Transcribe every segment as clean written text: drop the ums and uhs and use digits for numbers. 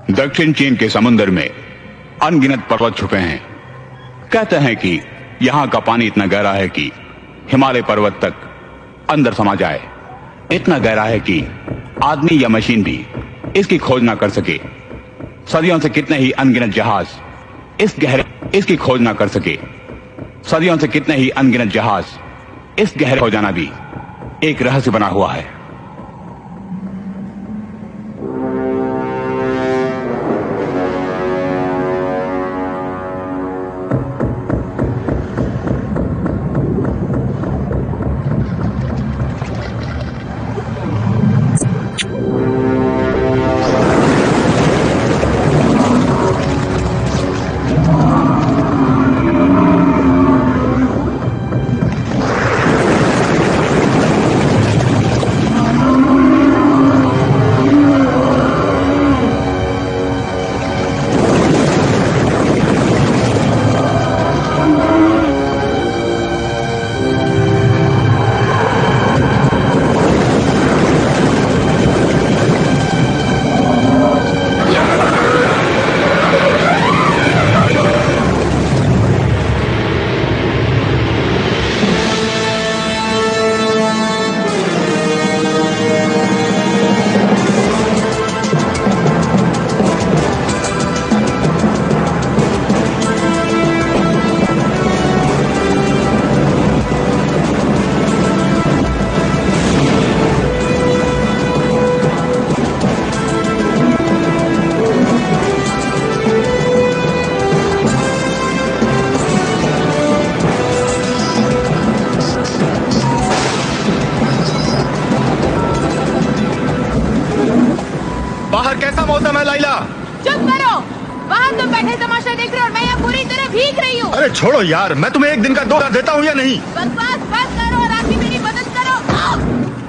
दक्षिण चीन के समुद्र में अनगिनत पर्वत छुपे हैं। कहते हैं कि यहाँ का पानी इतना गहरा है कि हिमालय पर्वत तक अंदर समा जाए। इतना गहरा है कि आदमी या मशीन भी इसकी खोज ना कर सके। सदियों से कितने ही अनगिनत जहाज इसकी खोज ना कर सके। सदियों से कितने ही अनगिनत जहाज इस गहरे हो जाना भी एक रहस्य बना हुआ है। बाहर कैसा मौसम है लाइला? चुप करो। बाहर तुम बैठे तमाशा देख रहे हो और मैं यहाँ पूरी तरह भीग रही हूँ। अरे छोड़ो यार, मैं तुम्हें एक दिन का दौरा देता हूँ या नहीं? बकवास बंद करो और आके मेरी मदद करो।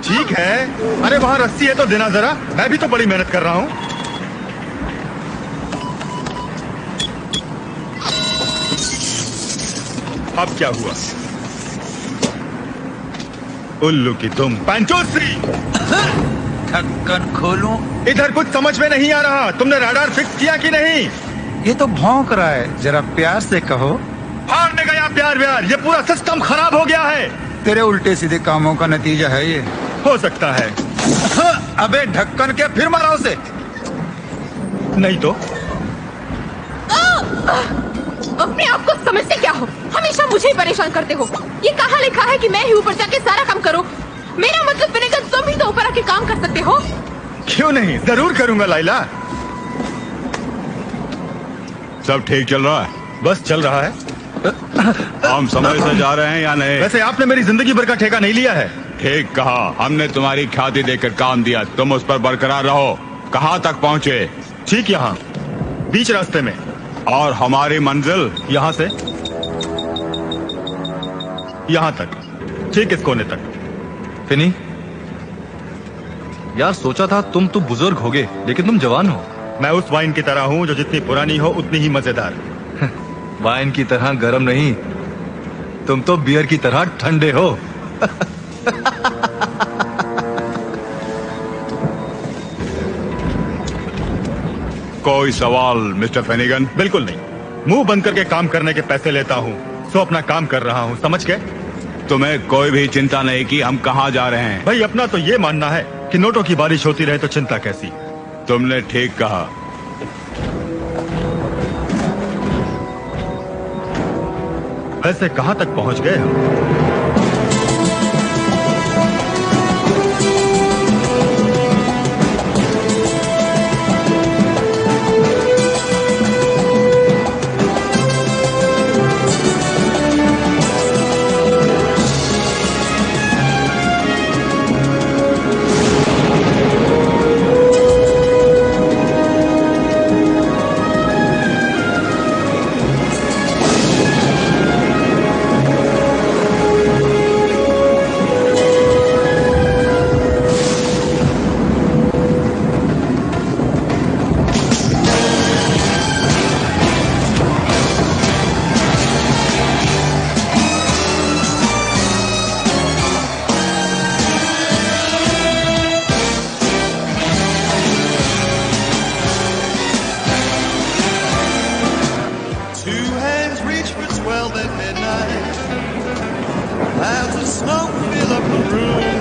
ठीक है। अरे वहाँ रस्सी है तो देना जरा, मैं भी तो बड़ी मेहनत कर रहा हूँ। अब क्या हुआ? उल्लू की तुम पंचोश्री। ढक्कन खोलूं? इधर कुछ समझ में नहीं आ रहा। तुमने राडार फिक्स किया कि नहीं? ये तो भौंक रहा है, जरा प्यार से कहो। भागने गया प्यार व्यार, ये पूरा सिस्टम खराब हो गया है। तेरे उल्टे सीधे कामों का नतीजा है ये। हो सकता है। अबे ढक्कन क्या, फिर मारा उसे? नहीं तो अपने आप को समझते क्या हो? हमेशा मुझे ही परेशान करते हो। ये कहाँ लिखा है कि मैं ही ऊपर जाके सारा काम करूं? मेरा मतलब बनेगा तुम भी तो ऊपर आके काम कर सकते हो। क्यों नहीं, जरूर करूंगा लाइला। सब ठीक चल रहा है? बस चल रहा है। हम समय से जा रहे हैं या नहीं? वैसे आपने मेरी जिंदगी भर का ठेका नहीं लिया है। ठीक कहा। हमने तुम्हारी ख्याति देकर काम दिया, तुम उस पर बरकरार रहो। कहाँ तक पहुँचे? ठीक यहाँ बीच रास्ते में। और हमारी मंजिल? यहाँ से यहाँ तक, ठीक इस कोने तक। फिनी, यार सोचा था तुम तो बुजुर्ग होगे, लेकिन तुम जवान हो। मैं उस वाइन की तरह हूँ जो जितनी पुरानी हो उतनी ही मजेदार। वाइन की तरह गर्म नहीं, तुम तो बियर की तरह ठंडे हो। कोई सवाल मिस्टर फेनिगन? बिल्कुल नहीं। मुंह बंद करके काम करने के पैसे लेता हूँ, सो अपना काम कर रहा हूँ, समझ गए? तुम्हें कोई भी चिंता नहीं कि हम कहाँ जा रहे हैं। भाई अपना तो ये मानना है कि नोटों की बारिश होती रहे तो चिंता कैसी। तुमने ठीक कहा। वैसे कहाँ तक पहुँच गए हम? smoke fill up the room.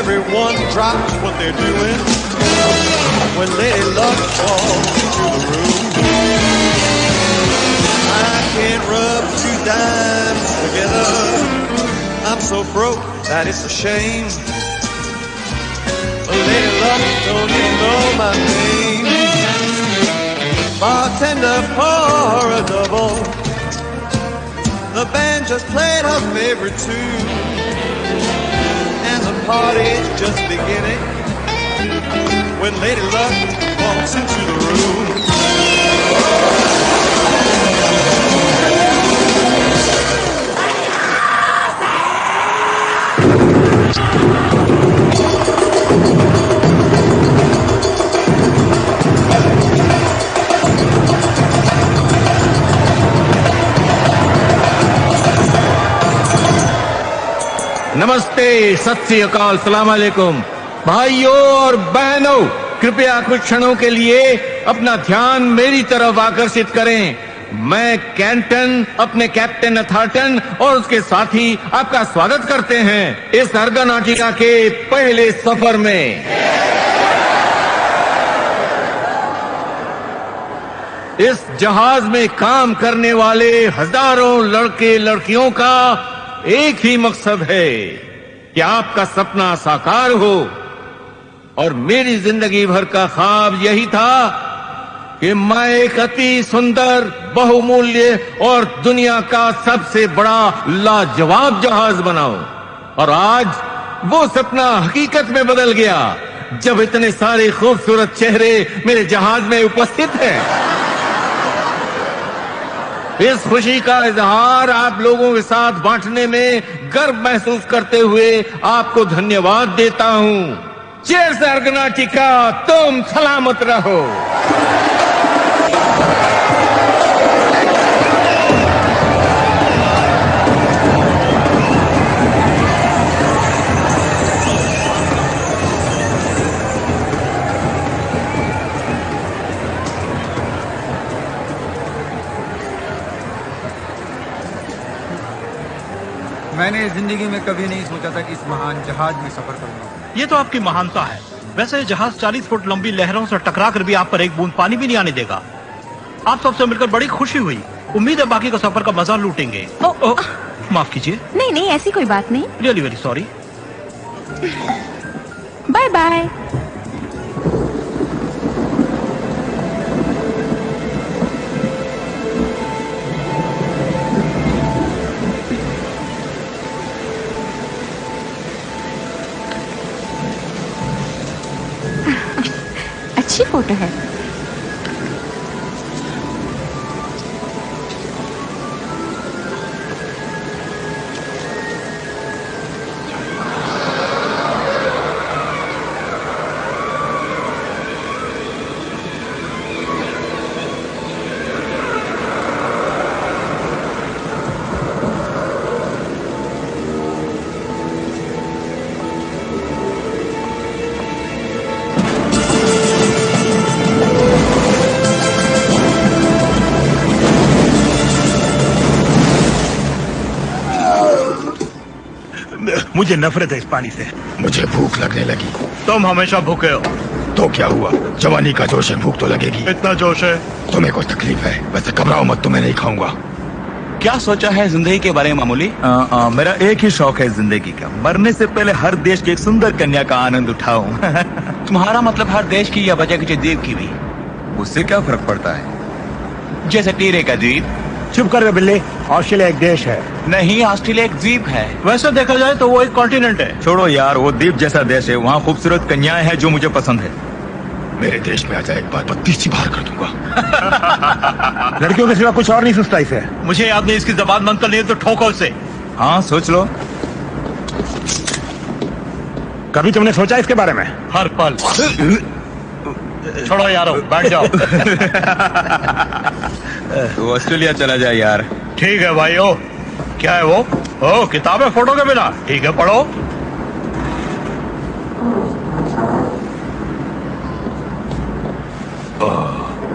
Everyone drops what they're doing when Lady Luck walks into the room. I can't rub two dimes together. I'm so broke that it's a shame. But Lady Luck don't even know my name. Bartender, pour a double. The band just played her favorite tune, and the party's just beginning when Lady Luck walks into the room. नमस्ते, सत श्री अकाल, सलाम अलैकुम। भाइयों और बहनों, कृपया कुछ क्षणों के लिए अपना ध्यान मेरी तरफ आकर्षित करें। मैं कैंटन अपने कैप्टन अथार्टन और उसके साथी आपका स्वागत करते हैं इस अर्गनाटिका के पहले सफर में। इस जहाज में काम करने वाले हजारों लड़के लड़कियों का एक ही मकसद है कि आपका सपना साकार हो, और मेरी जिंदगी भर का ख्वाब यही था कि मैं एक अति सुंदर, बहुमूल्य और दुनिया का सबसे बड़ा लाजवाब जहाज बनाऊं। और आज वो सपना हकीकत में बदल गया जब इतने सारे खूबसूरत चेहरे मेरे जहाज में उपस्थित हैं। इस खुशी का इजहार आप लोगों के साथ बांटने में गर्व महसूस करते हुए आपको धन्यवाद देता हूं। चीयर्स अर्गनाटिका, तुम सलामत रहो। मैंने जिंदगी में कभी नहीं सोचा था कि इस महान जहाज में सफर करूंगा। ये तो आपकी महानता है। वैसे जहाज 40 फुट लंबी लहरों से टकरा कर भी आप पर एक बूंद पानी भी नहीं आने देगा। आप सबसे मिलकर बड़ी खुशी हुई। उम्मीद है बाकी का सफर का मजा लूटेंगे। माफ कीजिए। नहीं नहीं, ऐसी कोई बात नहीं। Really very sorry. Bye bye. अच्छी फोटो है। मुझे नफरत है इस पानी से। मुझे भूख लगने लगी। तुम हमेशा भूखे हो। तो क्या हुआ, जवानी का जोश है, भूख तो लगेगी। इतना जोश है। तुम्हें कोई तकलीफ है? वैसे घबराओ मत, तुम्हें नहीं खाऊंगा। क्या सोचा है जिंदगी के बारे में मामूली? मेरा एक ही शौक है जिंदगी का, मरने से पहले हर देश की एक सुंदर कन्या का आनंद उठाऊं। तुम्हारा मतलब हर देश की या बचा की द्वीप की भी? उससे क्या फर्क पड़ता है? जैसे टीरे का द्वीप। चुप कर बिल्ली, ऑस्ट्रेलिया एक देश है। नहीं, ऑस्ट्रेलिया एक द्वीप है। वैसे देखा जाए तो वो एक कॉन्टिनेंट है। छोड़ो यार, वो द्वीप जैसा देश है, वहाँ खूबसूरत कन्याएं हैं जो मुझे पसंद है। मेरे देश में आ जाए, एक बार 32 बार कर दूंगा। लड़कियों के सिवा कुछ और नहीं सोचता इसे। मुझे याद नहीं, इसकी जबान बंद कर ली तो ठोको उसे। हाँ सोच लो। कभी तुमने सोचा इसके बारे में? हर पल। छोड़ो यारो, बैठ जाओ। तो ऑस्ट्रेलिया चला जाए यार। ठीक है भाई। ओ क्या है वो? ओ किताब है फोटो के बिना। ठीक है पढ़ो।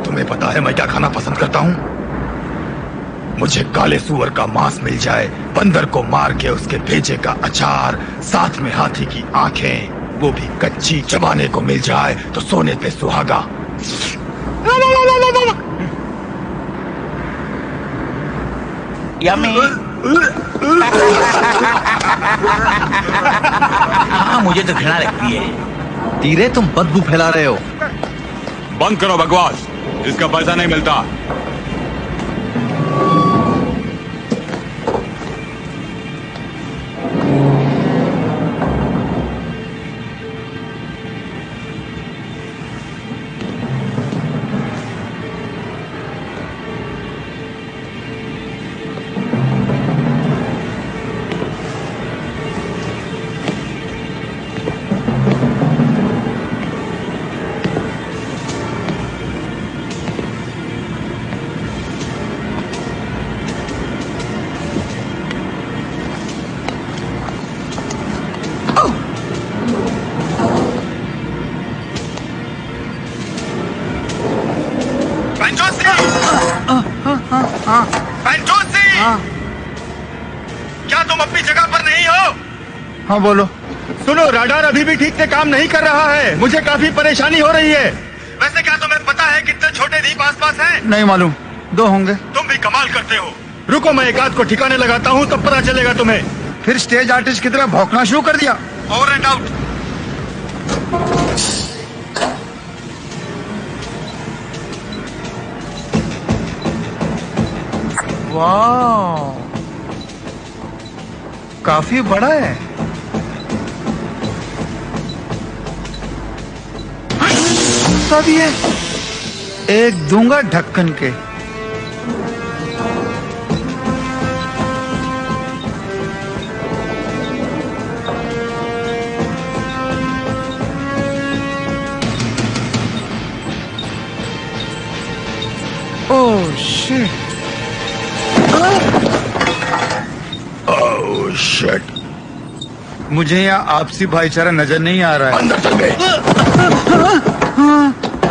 तुम्हें पता है मैं क्या खाना पसंद करता हूँ? मुझे काले सुअर का मांस मिल जाए, बंदर को मार के उसके भेजे का अचार, साथ में हाथी की आंखें, वो भी कच्ची, चबाने को मिल जाए तो सोने पे सुहागा। यम्मी। हाँ, मुझे तो घृणा लगती है। तीरे तुम बदबू फैला रहे हो। बंद करो बकवास, इसका पैसा नहीं मिलता। क्या तुम अपनी जगह पर नहीं हो? हाँ बोलो। सुनो, राडार अभी भी ठीक से काम नहीं कर रहा है, मुझे काफी परेशानी हो रही है। वैसे क्या तुम्हें पता है कितने छोटे द्वीप आसपास हैं? नहीं मालूम, 2 होंगे। तुम भी कमाल करते हो। रुको, मैं एक आध को ठिकाने लगाता हूँ, तब पता चलेगा तुम्हें। फिर स्टेज आर्टिस्ट की तरह भौंकना शुरू कर दिया। Over and out. वाह, काफी बड़ा है। सब ये एक दूंगा ढक्कन के। Oh shit. Oh shit. मुझे यहाँ आपसी भाईचारा नजर नहीं आ रहा है। अंदर चल गए।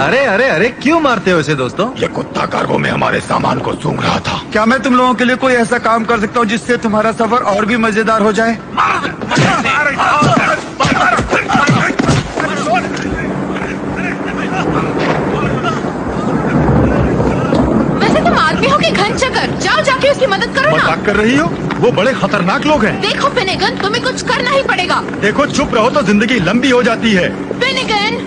अरे अरे अरे, क्यों मारते हो इसे दोस्तों? ये कुत्ता कार्गो में हमारे सामान को सूंघ रहा था। क्या मैं तुम लोगों के लिए कोई ऐसा काम कर सकता हूँ जिससे तुम्हारा सफर और भी मजेदार हो जाए? वैसे तुम आदमी हो कि घन चकर, जाओ जाके उसकी मदद करो ना। मजाक कर रही हो? वो बड़े खतरनाक लोग हैं। देखो फिनेगन, तुम्हें कुछ करना ही पड़ेगा। देखो, चुप रहो तो जिंदगी लंबी हो जाती है। फिनेगन,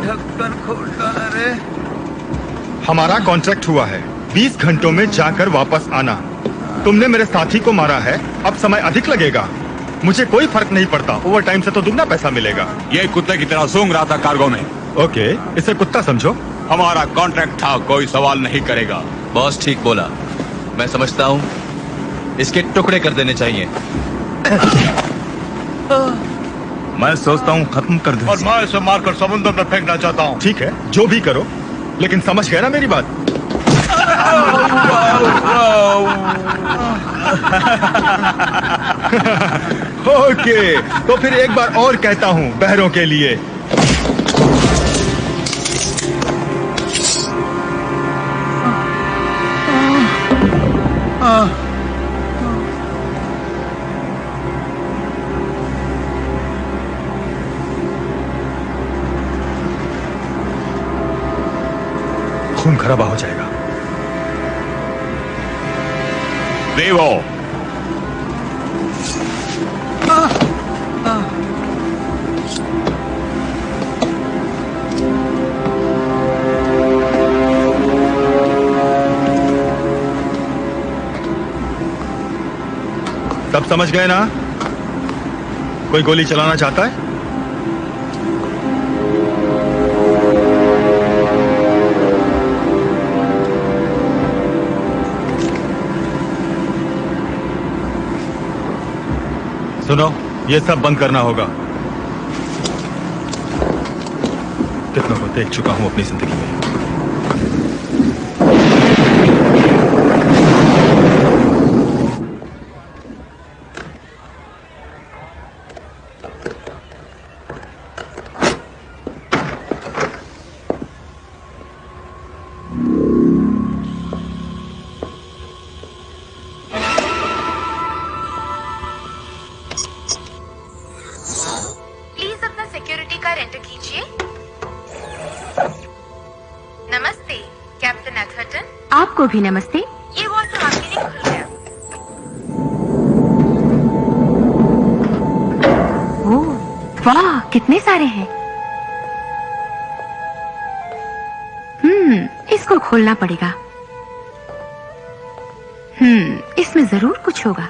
ढक्कन खोलना। अरे हमारा कॉन्ट्रैक्ट हुआ है, 20 घंटों में जाकर वापस आना। तुमने मेरे साथी को मारा है, अब समय अधिक लगेगा। मुझे कोई फर्क नहीं पड़ता, ओवर टाइम से तो दुगना पैसा मिलेगा। ये कुत्ते की तरह सूंघ रहा था कार्गो में। ओके, इसे कुत्ता समझो। हमारा कॉन्ट्रैक्ट था, कोई सवाल नहीं करेगा। बॉस ठीक बोला, मैं समझता हूँ इसके टुकड़े कर देने चाहिए। मैं सोचता हूँ खत्म कर दूं। और मैं इसे मारकर समुद्र में फेंकना चाहता हूँ। ठीक है, जो भी करो, लेकिन समझ गए ना मेरी बात? ओके, तो फिर एक बार और कहता हूँ बहरों के लिए। खून खराबा हो जाएगा। देवो, सब समझ गए ना? कोई गोली चलाना चाहता है? सुनो, ये सब बंद करना होगा। कितनों को देख चुका हूं अपनी जिंदगी में। कार्ड एंटर कीजिए। नमस्ते कैप्टन एथर्टन। आपको भी नमस्ते। ये वॉशरूम आपके लिए खुल गया। ओह वाह, कितने सारे हैं। इसको खोलना पड़ेगा। इसमें जरूर कुछ होगा।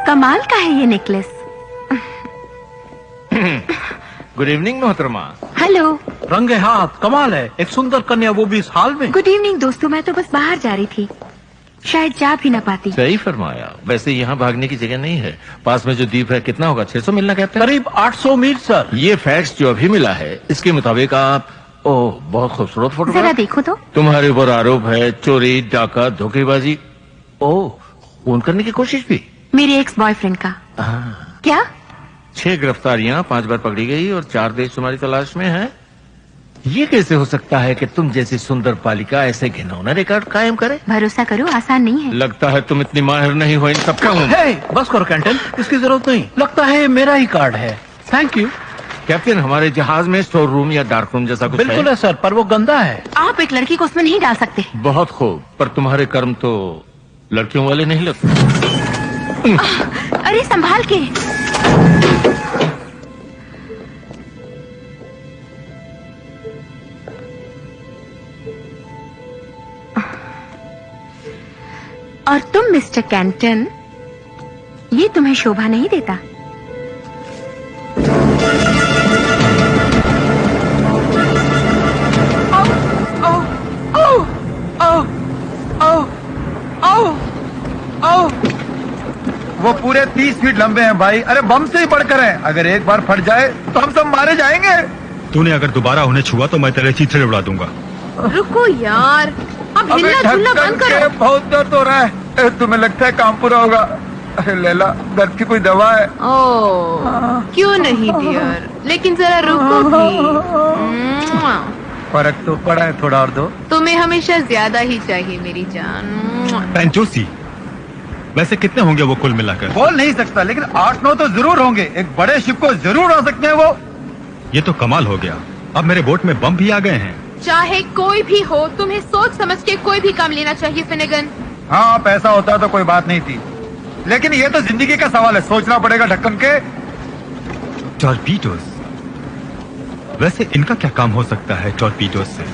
कमाल का है ये नेकलेस। गुड इवनिंग मोहतरमा। हेलो। रंगे हाथ, कमाल है। एक सुंदर कन्या, वो भी इस हाल में। गुड इवनिंग दोस्तों, मैं तो बस बाहर जा रही थी, शायद जा भी ना पाती। सही फरमाया। वैसे यहाँ भागने की जगह नहीं है। पास में जो द्वीप है, कितना होगा? 600 मिलना कहते हैं। करीब 800 मील सर। ये फैक्ट्स जो अभी मिला है, इसके मुताबिक आप ओह बहुत खूबसूरत जरा फोटोग्राफ। देखो तो। तुम्हारे ऊपर आरोप है चोरी, डाका, धोखेबाजी। ओह, खून करने की कोशिश भी। मेरे एक्स बॉयफ्रेंड का। क्या? 6 गिरफ्तारियां, 5 बार पकड़ी गई और 4 देश तुम्हारी तलाश में है। ये कैसे हो सकता है कि तुम जैसी सुंदर बालिका ऐसे घिनौना रिकॉर्ड कायम करे? भरोसा करो, आसान नहीं है। लगता है तुम इतनी माहिर नहीं हो इन सब का। हे, बस करो कैंटन, इसकी जरूरत नहीं। लगता है ये मेरा ही कार्ड है। Thank you. कैप्टन, हमारे जहाज में स्टोर रूम या डार्क रूम जैसा कुछ बिल्कुल है सर, पर वो गंदा है। आप एक लड़की को उसमें नहीं डाल सकते। बहुत खूब, पर तुम्हारे कर्म तो लड़कियों वाले नहीं लगते। अरे संभाल के। और तुम मिस्टर कैंटन, ये तुम्हें शोभा नहीं देता। वो पूरे 30 फीट लंबे हैं भाई। अरे बम से ही बढ़कर हैं। अगर एक बार फट जाए तो हम सब मारे जाएंगे। तूने अगर दोबारा उन्हें छुआ तो मैं तेरे चीथड़े उड़ा दूंगा। रुको यार, अब अबे हिलना झुलना ढक्कन बंद के, करो। बहुत दर्द हो रहा है। तुम्हें लगता है काम पूरा होगा? अरे लैला, दर्द की कोई दवा है? ओह, क्यों नहीं डियर, लेकिन जरा रुको भी। फर्क तो पड़ा है, थोड़ा और दो। तुम्हें हमेशा ज्यादा ही चाहिए मेरी जान। पेंचोसी, वैसे कितने होंगे वो कुल मिलाकर? बोल नहीं सकता, लेकिन 8-9 तो जरूर होंगे। एक बड़े शिप को जरूर आ सकते हैं वो। ये तो कमाल हो गया। अब मेरे बोट में बम भी आ गए हैं। चाहे कोई भी हो, तुम्हें सोच समझ के कोई भी काम लेना चाहिए फिनेगन। हाँ, पैसा होता तो कोई बात नहीं थी, लेकिन ये तो जिंदगी का सवाल है। सोचना पड़ेगा ढक्कन के। टॉर्पीडोज, वैसे इनका क्या काम हो सकता है टॉर्पीडोज से?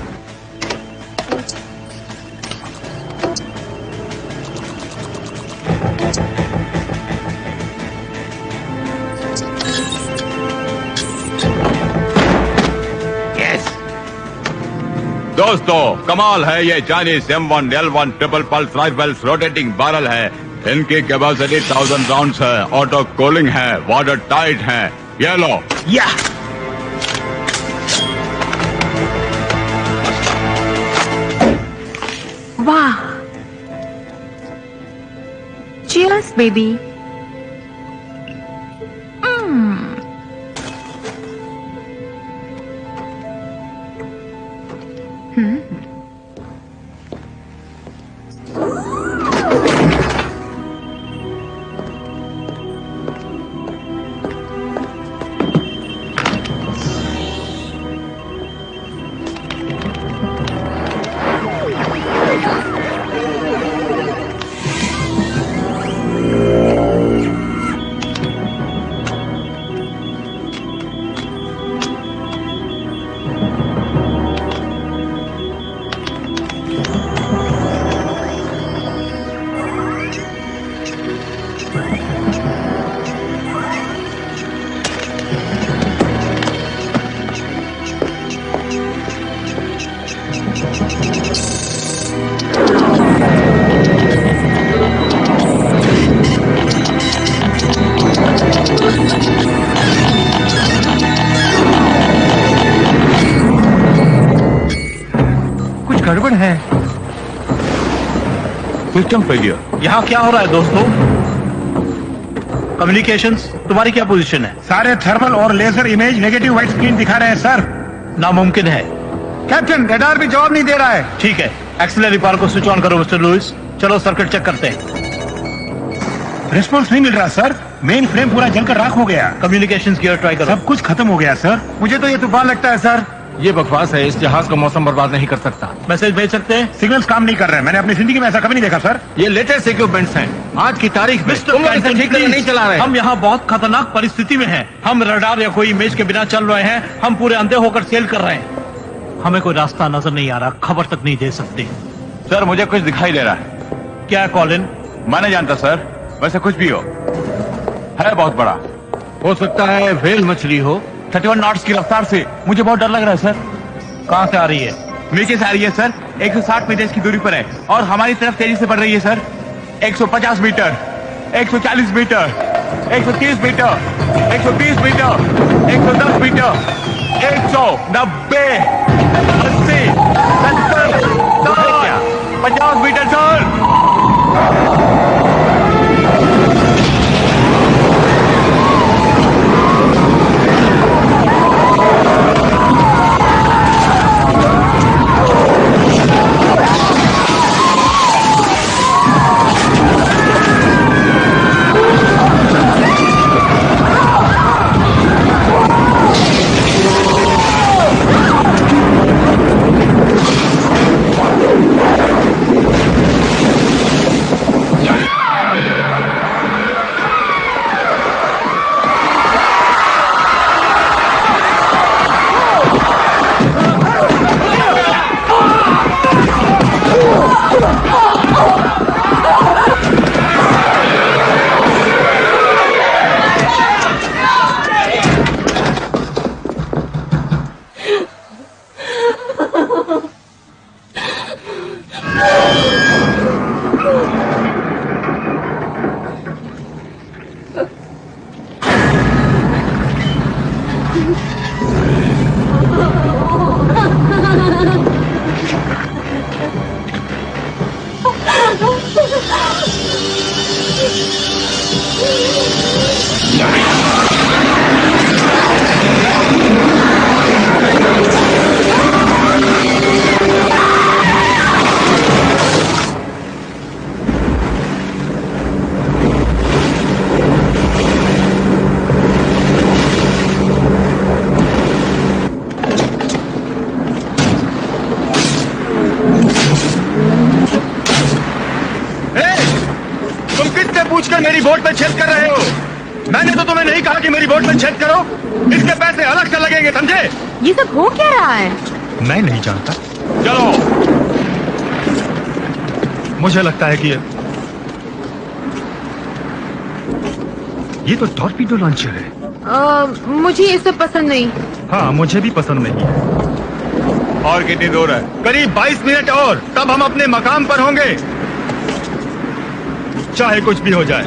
दोस्तों, कमाल है ये Chinese M1 L1 triple pulse rifles rotating barrel है। इनकी कैपेसिटी 1000 राउंड्स है, ऑटो कूलिंग है, वाटर टाइट है। ये लो। या वाह, चीयर्स बेबी। कुछ गड़बड़ है। System failure. यहाँ क्या हो रहा है दोस्तों? कम्युनिकेशंस, तुम्हारी क्या पोजीशन है? सारे थर्मल और laser image negative white screen दिखा रहे हैं सर। नामुमकिन है। कैप्टन, रडार भी जवाब नहीं दे रहा है। ठीक है, एक्सिलरी पावर को स्विच ऑन करो मिस्टर लुइस। चलो सर्किट चेक करते हैं। रिस्पॉन्स नहीं मिल रहा सर। मेन फ्रेम पूरा जलकर राख हो गया। कम्युनिकेशन गियर ट्राई करो। सब कुछ खत्म हो गया सर। मुझे तो ये तूफान लगता है सर। ये बकवास है, इस जहाज को मौसम बर्बाद नहीं कर सकता। मैसेज भेज सकते हैं? सिग्नल्स काम नहीं कर रहे हैं। मैंने अपनी जिंदगी में ऐसा कभी नहीं देखा सर। ये लेटेस्ट इक्विपमेंट्स हैं। आज की तारीख में मिस्टर तुम लोग इसे कैंटन, ठीक तरह प्लीज। नहीं चला रहे। हम यहाँ बहुत खतरनाक परिस्थिति में हैं। हम रडार या कोई इमेज के बिना चल रहे हैं। हम पूरे अंधे होकर सेल कर रहे हैं। हमें कोई रास्ता नजर नहीं आ रहा, खबर तक नहीं दे सकते। सर मुझे कुछ दिखाई दे रहा है। क्या है कॉलिन? मैं नहीं जानता सर, वैसे कुछ भी हो, है बहुत बड़ा। हो सकता है व्हेल मछली हो। 31 नॉट्स की रफ्तार से मुझे बहुत डर लग रहा है सर। कहाँ से आ रही है? नीचे से आ रही है सर। 160 मीटर की दूरी पर है और हमारी तरफ तेजी से बढ़ रही है sir. 150 metre, 140 metre, 130 metre, 120 metre, 110 metre, 190, 80, 70, 50 metre sir. पूछकर मेरी बोट में छेद कर रहे हो। मैंने तो तुम्हें नहीं कहा कि मेरी बोट में छेद करो। इसके पैसे अलग से लगेंगे, समझे? ये सब हो क्या रहा है? मैं नहीं जानता। चलो मुझे लगता है कि ये तो टॉर्पीडो लॉन्चर है। मुझे ये सब पसंद नहीं। हाँ मुझे भी पसंद नहीं है। और कितनी दूर है? करीब 22 मिनट और तब हम अपने मकाम पर होंगे, चाहे कुछ भी हो जाए।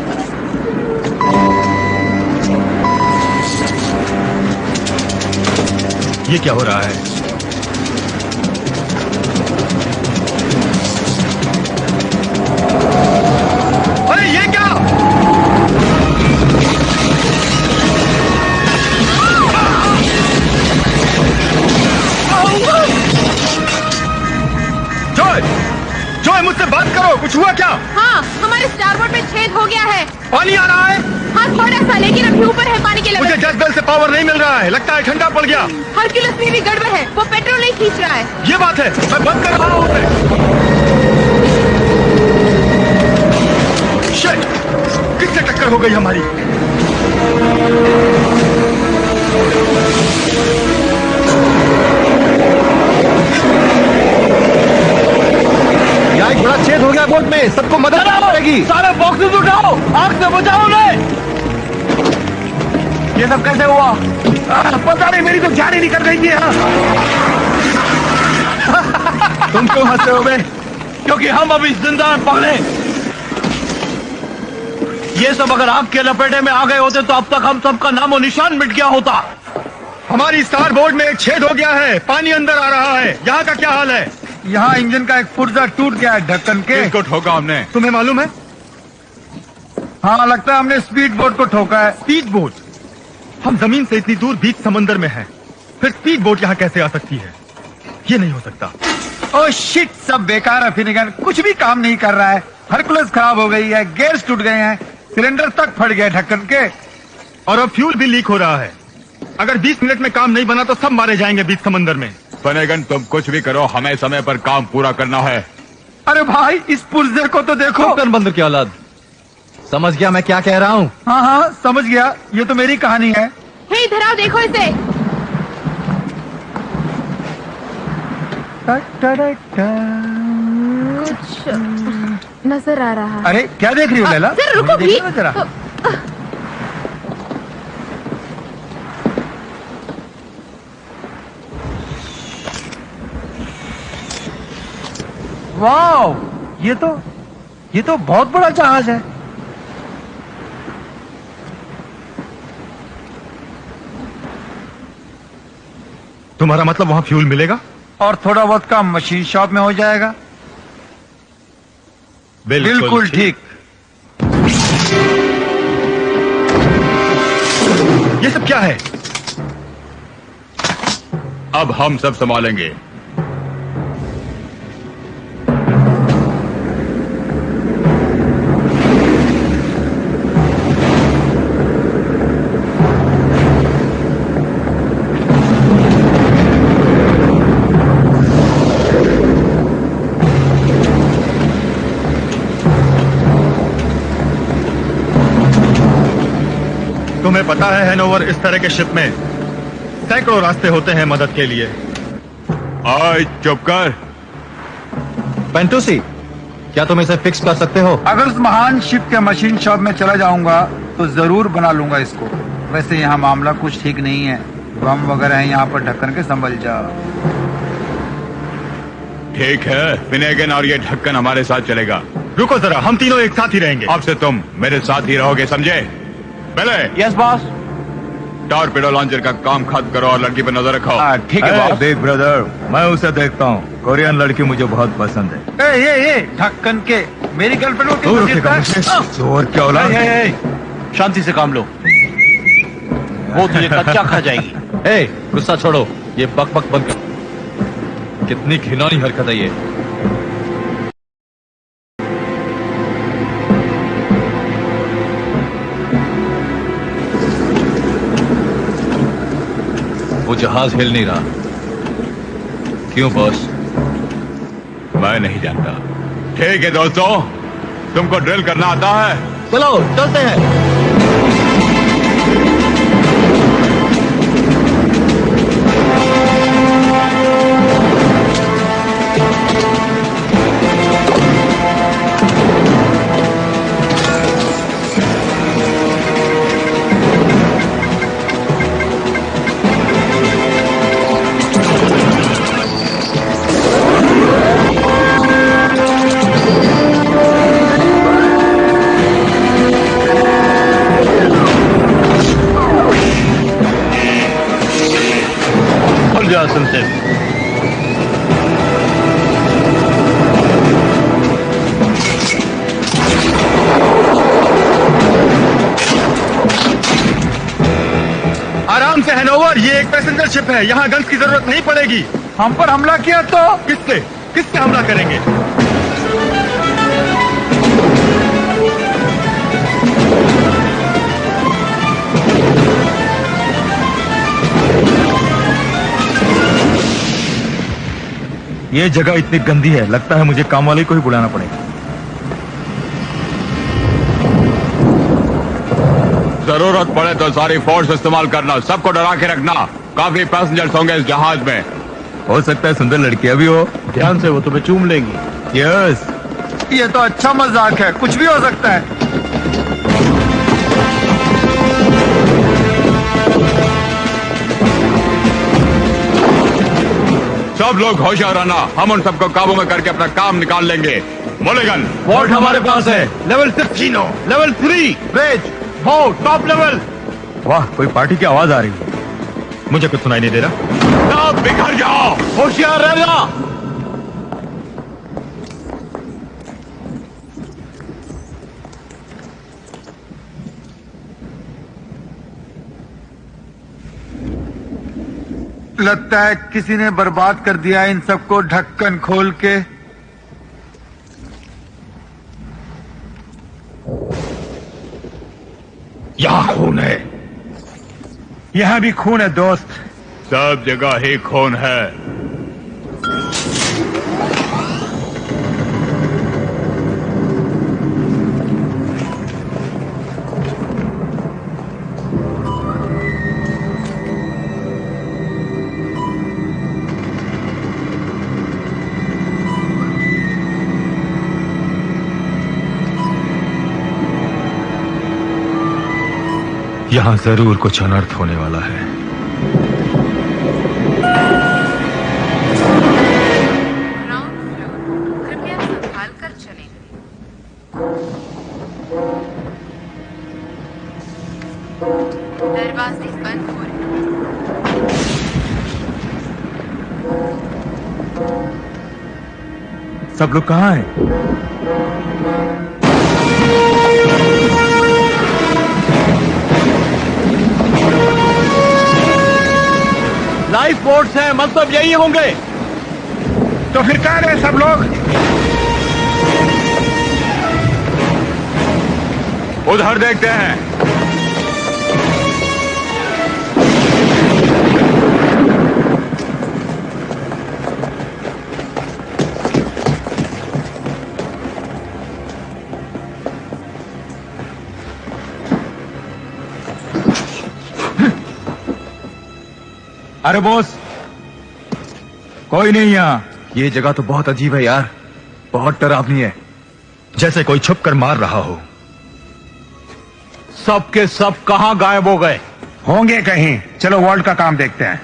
ये क्या हो रहा है? अरे ये क्या? जॉय मुझसे बात करो, कुछ हुआ क्या? हाँ, हमारे स्टारबोर्ड में छेद हो गया है। पानी आ रहा है? हाँ थोड़ा सा, लेकिन अभी ऊपर है पानी के लेवल। मुझे गैस बेल से पावर नहीं मिल रहा है, लगता है ठंडा पड़ गया। हरक्यूलिस में भी गड़बड़ है, वो पेट्रोल नहीं खींच रहा है। ये बात है, मैं बंद कर रहा हूँ उसे। शिट! किससे टक्कर हो गई हमारी? यहाँ एक बड़ा छेद हो गया बोट में, सबको मदद पड़ेगी। सारे बॉक्सेस उठाओ, आग से बचाओ उन्हें। ये सब कैसे हुआ? पता नहीं, मेरी तो जान ही निकल रही है। तुम क्यों हंसते हो बे? क्योंकि हम अभी जिंदा हैं पगले। ये सब अगर आग के लपेटे में आ गए होते तो अब तक हम सबका नामो निशान मिट गया होता। हमारी स्टार बोर्ड में एक छेद हो गया है, पानी अंदर आ रहा है। यहाँ का क्या हाल है? यहाँ इंजन का एक पुर्जा टूट गया है ढक्कन के। किसको ठोका हमने? तुम्हें मालूम है? हाँ, लगता है हमने स्पीड बोट को ठोका है। Speed boat? हम जमीन से इतनी दूर बीच समंदर में हैं, फिर स्पीड बोट यहाँ कैसे आ सकती है? ये नहीं हो सकता। ओ शिट, सब बेकार है फिनिगन, कुछ भी काम नहीं कर रहा है। हरकुलस खराब हो गई है, गेयर्स टूट गए हैं, सिलेंडर तक फट गए ढक्कन के। और अब फ्यूल भी लीक हो रहा है। अगर 20 मिनट में काम नहीं बना तो सब मारे जाएंगे बीच समंदर में। फनेगन, तुम कुछ भी करो, हमें समय पर काम पूरा करना है। अरे भाई, इस पुर्जे को तो देखो। बंदर की औलाद, समझ गया मैं क्या कह रहा हूँ? हाँ हाँ समझ गया, ये तो मेरी कहानी है। हे इधर आओ, देखो इसे। कुछ नजर आ रहा है। अरे क्या देख रही हो लैला? जरा रुको मुझे भी। देखो ना जरा। वाओ, ये तो बहुत बड़ा जहाज है। तुम्हारा मतलब वहाँ फ्यूल मिलेगा? और थोड़ा बहुत काम मशीन शॉप में हो जाएगा। बिल्कुल ठीक। ये सब क्या है? अब हम सब संभालेंगे। तुम्हें पता है हैनोवर, इस तरह के शिप में सैकड़ों रास्ते होते हैं मदद के लिए। आज चुप कर। पेंटूसी, क्या तुम इसे फिक्स कर सकते हो? अगर उस महान शिप के मशीन शॉप में चला जाऊंगा तो जरूर बना लूंगा इसको। वैसे यहाँ मामला कुछ ठीक नहीं है, बम वगैरह है यहाँ पर, ढक्कन के संभल जा। ठीक है, फिनेगन और ये ढक्कन हमारे साथ चलेगा। रुको जरा, हम तीनों एक साथ ही रहेंगे। अब से तुम मेरे साथ ही रहोगे, समझे? पहले यस बॉस। टॉर्पेडो लॉन्चर का काम खत्म करो और लड़की पर नजर रखो। ठीक है बॉस। देख ब्रदर, मैं उसे देखता हूँ, कोरियन लड़की मुझे बहुत पसंद है। ये ढक्कन के, मेरी गर्लफ्रेंड को क्यों रखेगा मुझे? चोर क्या औलाद? शांति से काम लो, वो तुझे कच्चा खा जाएगी। ए, गुस्सा छोड़ो, ये बक बक बंद कर। कितनी घिनौनी हरकत है ये। वो जहाज हिल नहीं रहा। क्यों बॉस? मैं नहीं जानता। ठीक है दोस्तों, तुमको ड्रिल करना आता है? चलो चलते हैं। सुनते आराम से हैनोवर, ये एक पैसेंजर शिप है, यहाँ गन्स की जरूरत नहीं पड़ेगी। हम पर हमला किया तो? किससे किससे हमला करेंगे? ये जगह इतनी गंदी है, लगता है मुझे काम वाले को ही बुलाना पड़ेगा। जरूरत पड़े तो सारी फोर्स इस्तेमाल करना, सबको डरा के रखना। काफी पैसेंजर्स होंगे इस जहाज में। हो सकता है सुंदर लड़कियां भी हो। ध्यान से, वो तुम्हें चूम लेंगी। यस, ये तो अच्छा मजाक है, कुछ भी हो सकता है। सब लोग होशियार रहना, हम उन सबको काबू में करके अपना काम निकाल लेंगे। मोलेगन, पोर्ट हमारे पास है। लेवल 16, लेवल 3, ब्रिज, हो टॉप लेवल। वाह, कोई पार्टी की आवाज आ रही है। मुझे कुछ सुनाई नहीं दे रहा। सब बिखर जाओ, होशियार रहना। लगता है किसी ने बर्बाद कर दिया इन सबको ढक्कन खोल के। यहाँ खून है। यहाँ भी खून है दोस्त। सब जगह ही खून है। यहां जरूर कुछ अनर्थ होने वाला है। ग्राउंड फ्लोर, कृपया संभाल कर चलें। दरवाजे बंद हो रहे हैं। सब लोग कहाँ हैं? लाइफ बोट्स हैं, मतलब यही होंगे। तो फिर कहाँ रहे सब लोग? उधर देखते हैं। अरे बॉस, कोई नहीं यहाँ। ये जगह तो बहुत अजीब है यार, बहुत डरावनी है। जैसे कोई छुप कर मार रहा हो। सब के सब कहाँ गायब हो गए? होंगे कहीं। चलो वर्ल्ड का काम देखते हैं।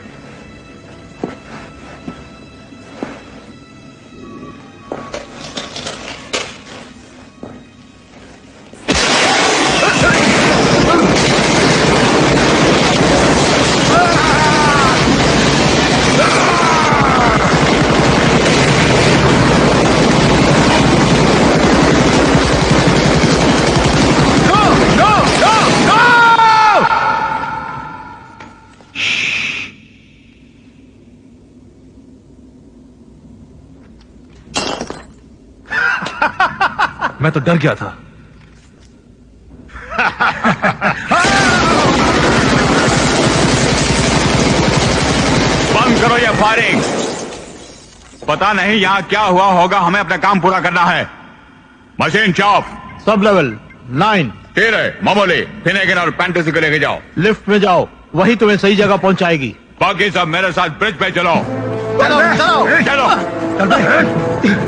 मैं तो डर गया था। बंद करो ये फायरिंग। पता नहीं यहाँ क्या हुआ होगा, हमें अपना काम पूरा करना है। Machine chop. Sub level 9। ठीक है मामूली। फिनेगन और पैंटेसी को लेके जाओ। लिफ्ट में जाओ, वही तुम्हें सही जगह पहुंचाएगी। बाकी सब मेरे साथ ब्रिज पे चलो। चलो चलो चलो। चल भाई।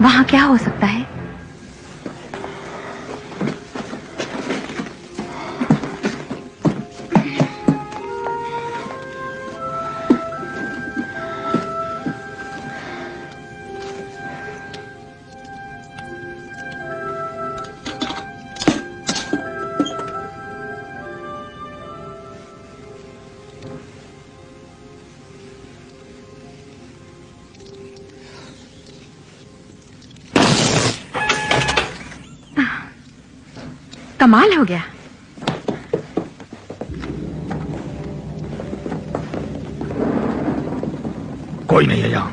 वहाँ क्या हो सकता है? कमाल हो गया। कोई नहीं है यहाँ।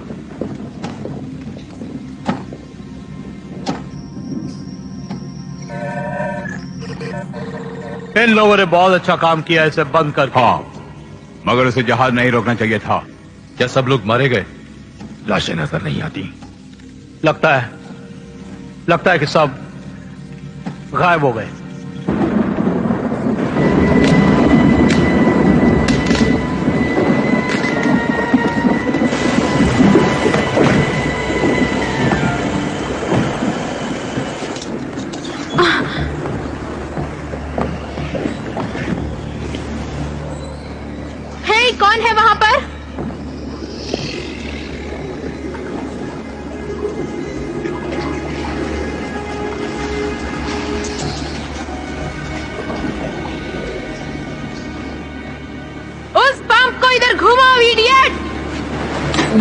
इन लोगों ने बहुत अच्छा काम किया इसे बंद करके। हाँ, मगर उसे जहाज नहीं रोकना चाहिए था। क्या सब लोग मारे गए? लाशें नजर नहीं आती। लगता है कि सब गायब हो गए।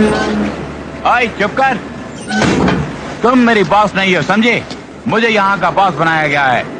ओए चुप कर। तुम मेरी बॉस नहीं हो, समझे? मुझे यहाँ का बॉस बनाया गया है।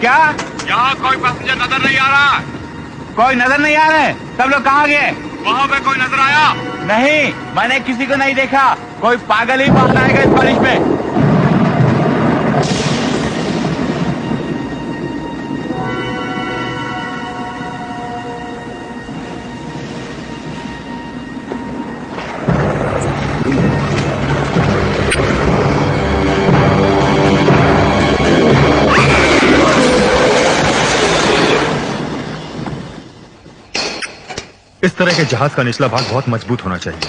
क्या? यहाँ कोई पैसेंजर नजर नहीं आ रहा। कोई नजर नहीं आ रहे? सब लोग कहाँ गए? वहाँ पे कोई नजर आया? नहीं, मैंने किसी को नहीं देखा। कोई पागल ही बाहर आएगा इस बारिश में। इस तरह के जहाज का निचला भाग बहुत मजबूत होना चाहिए।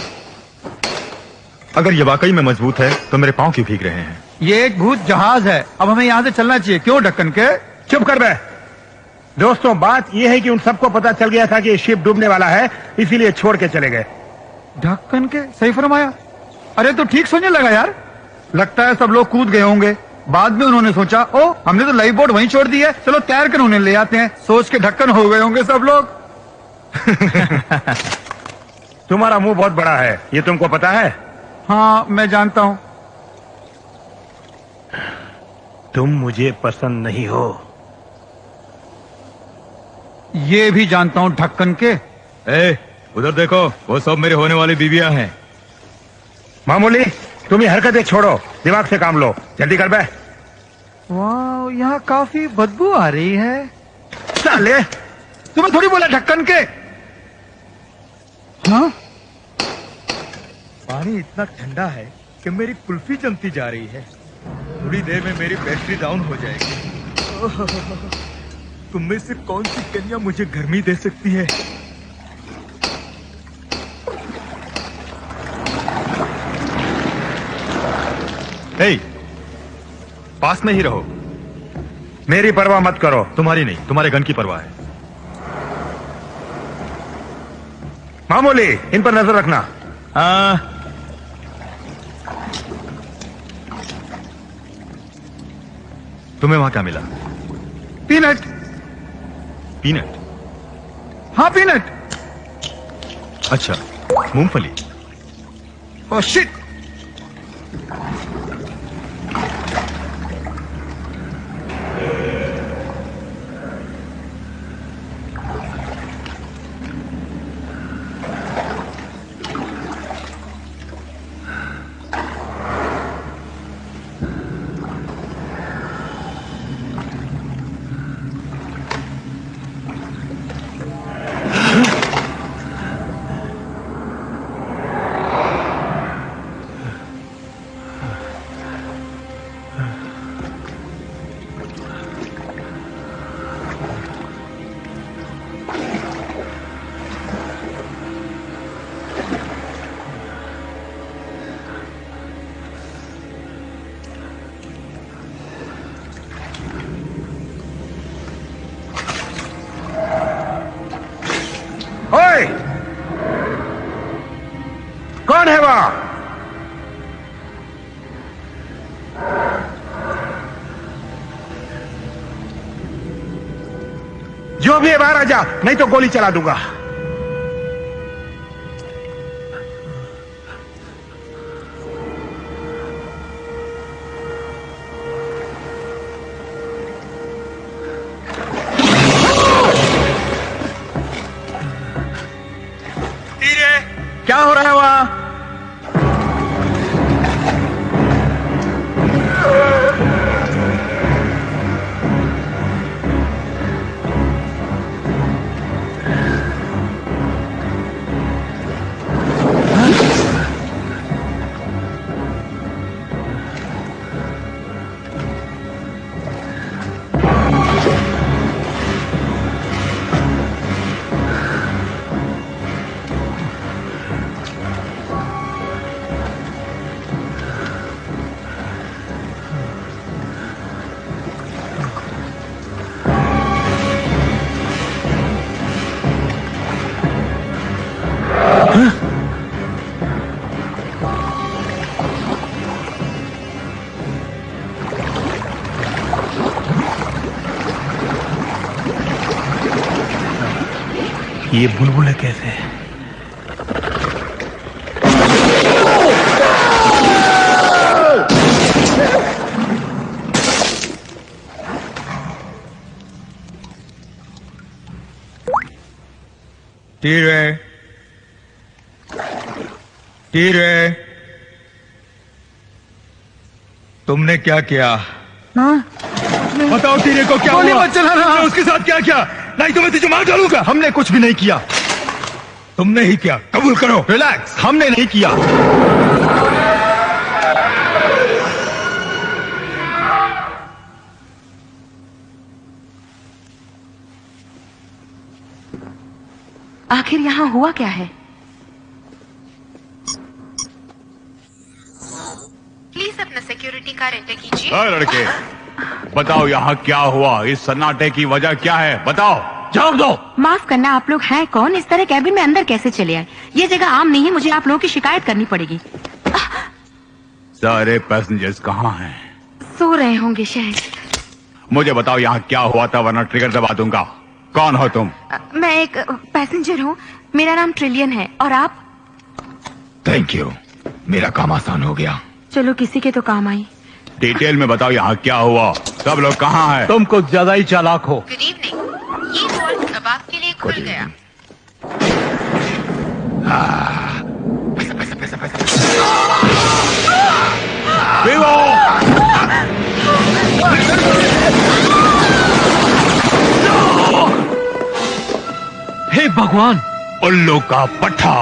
अगर ये वाकई में मजबूत है तो मेरे पांव क्यों भीग रहे हैं? ये एक भूत जहाज है, अब हमें यहाँ से चलना चाहिए। क्यों ढक्कन के? चुप कर बे। दोस्तों, बात यह है कि उन सबको पता चल गया था कि ये शिप डूबने वाला है, इसीलिए छोड़ के चले गए। ढक्कन के? सही फरमाया। अरे तो ठीक सोचने लगा यार। लगता है सब लोग कूद गए होंगे। बाद में उन्होंने सोचा, ओ हमने तो लाइफ बोट वहीं छोड़ दी है, चलो तैर कर उन्हें ले आते हैं। सोच के ढक्कन हो गए होंगे सब लोग। तुम्हारा मुंह बहुत बड़ा है, ये तुमको पता है? हाँ मैं जानता हूँ। तुम मुझे पसंद नहीं हो। ये भी जानता हूँ ढक्कन के। उधर देखो, वो सब मेरे होने वाली बीवियां हैं। मामूली, तुम ये हरकतें छोड़ो, दिमाग से काम लो। जल्दी कर बे। वाह, यहाँ काफी बदबू आ रही है। साले, तुम्हें थोड़ी बोला ढक्कन के। हाँ? पानी इतना ठंडा है कि मेरी कुल्फी जमती जा रही है। थोड़ी देर में मेरी बैटरी डाउन हो जाएगी। तुम में से कौन सी कन्या मुझे गर्मी दे सकती है? हे, पास में ही रहो। मेरी परवाह मत करो। तुम्हारी नहीं, तुम्हारे गन की परवाह है। मामूली, इन पर नजर रखना। तुम्हें वहां क्या मिला? पीनट। पीनट? हाँ पीनट। अच्छा, मूंगफली। Oh shit. ओए, कौन है वहां? जो भी है बाहर आ जा, नहीं तो गोली चला दूंगा। क्या हो रहा है वहां? ये बुलबुलें कैसे हैं? टीरे, तुमने क्या किया? बताओ टीरे को क्या गोली हुआ? मत चलाना। तुमने उसके साथ क्या किया? नहीं तो मैं तुझे मार डालूंगा। हमने कुछ भी नहीं किया। तुमने ही किया, कबूल करो। रिलैक्स, हमने नहीं किया। आखिर यहाँ हुआ क्या है? प्लीज अपना सिक्योरिटी कार्ड एंटर कीजिए। लड़के, बताओ यहाँ क्या हुआ? इस सन्नाटे की वजह क्या है? बताओ। जवाब दो। माफ करना, आप लोग हैं कौन? इस तरह कैबिन में अंदर कैसे चले आए? ये जगह आम नहीं है, मुझे आप लोगों की शिकायत करनी पड़ेगी। सारे पैसेंजर्स कहाँ हैं? सो रहे होंगे शायद। मुझे बताओ यहाँ क्या हुआ था, वरना ट्रिगर दबा दूंगा। कौन हो तुम? मैं एक पैसेंजर हूँ, मेरा नाम ट्रिलियन है। और आप? थैंक यू, मेरा काम आसान हो गया। चलो किसी के तो काम आई। डिटेल में बताओ यहाँ क्या हुआ, सब लोग कहाँ हैं? तुम कुछ ज्यादा ही चालाक हो। गुड इवनिंग, ये वॉल्ट अब आपके लिए खुल गया। हे भगवान, उल्लू का पट्टा।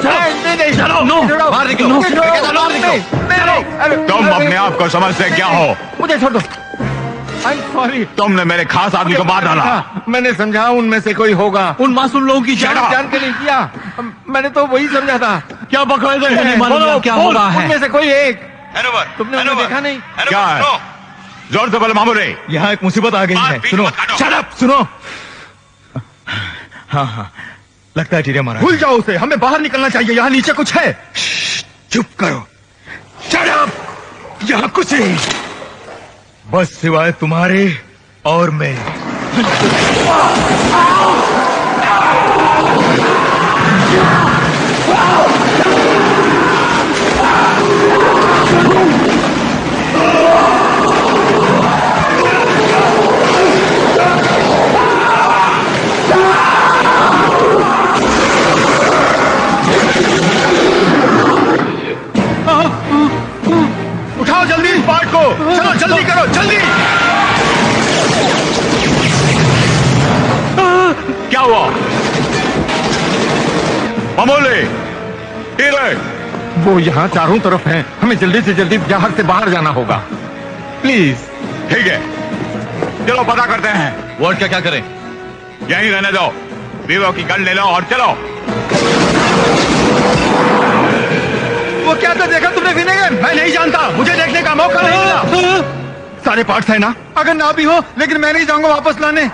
चलो, नो, बाहर निकलो, बाहर निकलो। तुम अपने आप को समझते क्या हो? मुझे छोड़ दो। I am sorry. तुमने मेरे खास आदमी को मार डाला। मैंने समझा उनमें से कोई होगा। उन मासूम लोगों की Shut up! जान के नहीं किया, मैंने तो वही समझा था। क्या बकवास है? नहीं मालूम क्या हो रहा है। उनमें से कोई एक। तुमने उन्हें देखा नहीं? क्या है? जोर से बोलो मामूले। यहाँ एक मुसीबत आ गई है। पीठ सुनो, मत काटो। शट अप, सुनो। हाँ, लगता है टीरे मारा। भूल जाओ उसे, हमें बाहर निकलना चाहिए। यहाँ नीचे कुछ है। चुप करो। Shut up! यहाँ कुछ नहीं, बस सिवाय तुम्हारे और मेरे। उठाओ जल्दी इस पार्ट को। चलो जल्दी करो, जल्दी। क्या हुआ? मामूले, टीरे। वो यहाँ चारों तरफ हैं। हमें जल्दी से जल्दी जहाज से बाहर जाना होगा, प्लीज। ठीक है, चलो पता करते हैं। वर्ड क्या करें? यहीं रहने दो, वीवो की गन ले लो और चलो। वो क्या था देखा तुमने विनेगर? मैं नहीं जानता, मुझे देखने का मौका नहीं मिला। सारे पार्ट्स है ना? अगर ना भी हो, लेकिन मैं नहीं जाऊंगा वापस लाने।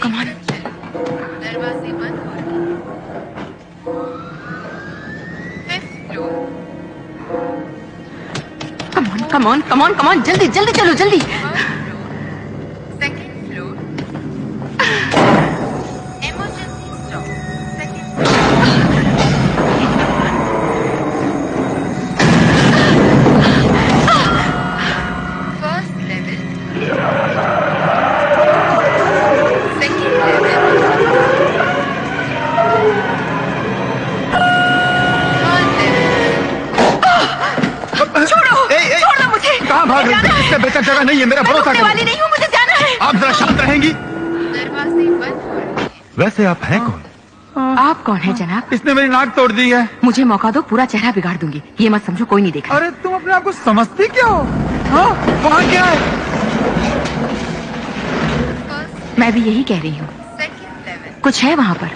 कमान दरवाजे बंद हो रहे हैं। कमान जल्दी जल्दी चलो जल्दी। Second floor. Emergency stop. Second first level. Second level. छोड़ो, छोड़ दो मुझे। कहाँ भाग रही है? इससे बेहतर जगह नहीं है, मेरा मैं भरोसा रुकने वाली करो। नहीं हूँ, मुझे जाना है। आप जरा शांत रहेंगी? दरवाजे बंद हो रहे हैं। वैसे आप हैं कौन? आप कौन है जनाब? इसने मेरी नाक तोड़ दी है। मुझे मौका दो, पूरा चेहरा बिगाड़ दूंगी। ये मत समझो कोई नहीं देखा। अरे तुम अपने आप को समझती क्या हो? हाँ, वहाँ क्या है? फर्स्ट मैं भी यही कह रही हूँ, सेकंड लेवल। कुछ है वहाँ पर।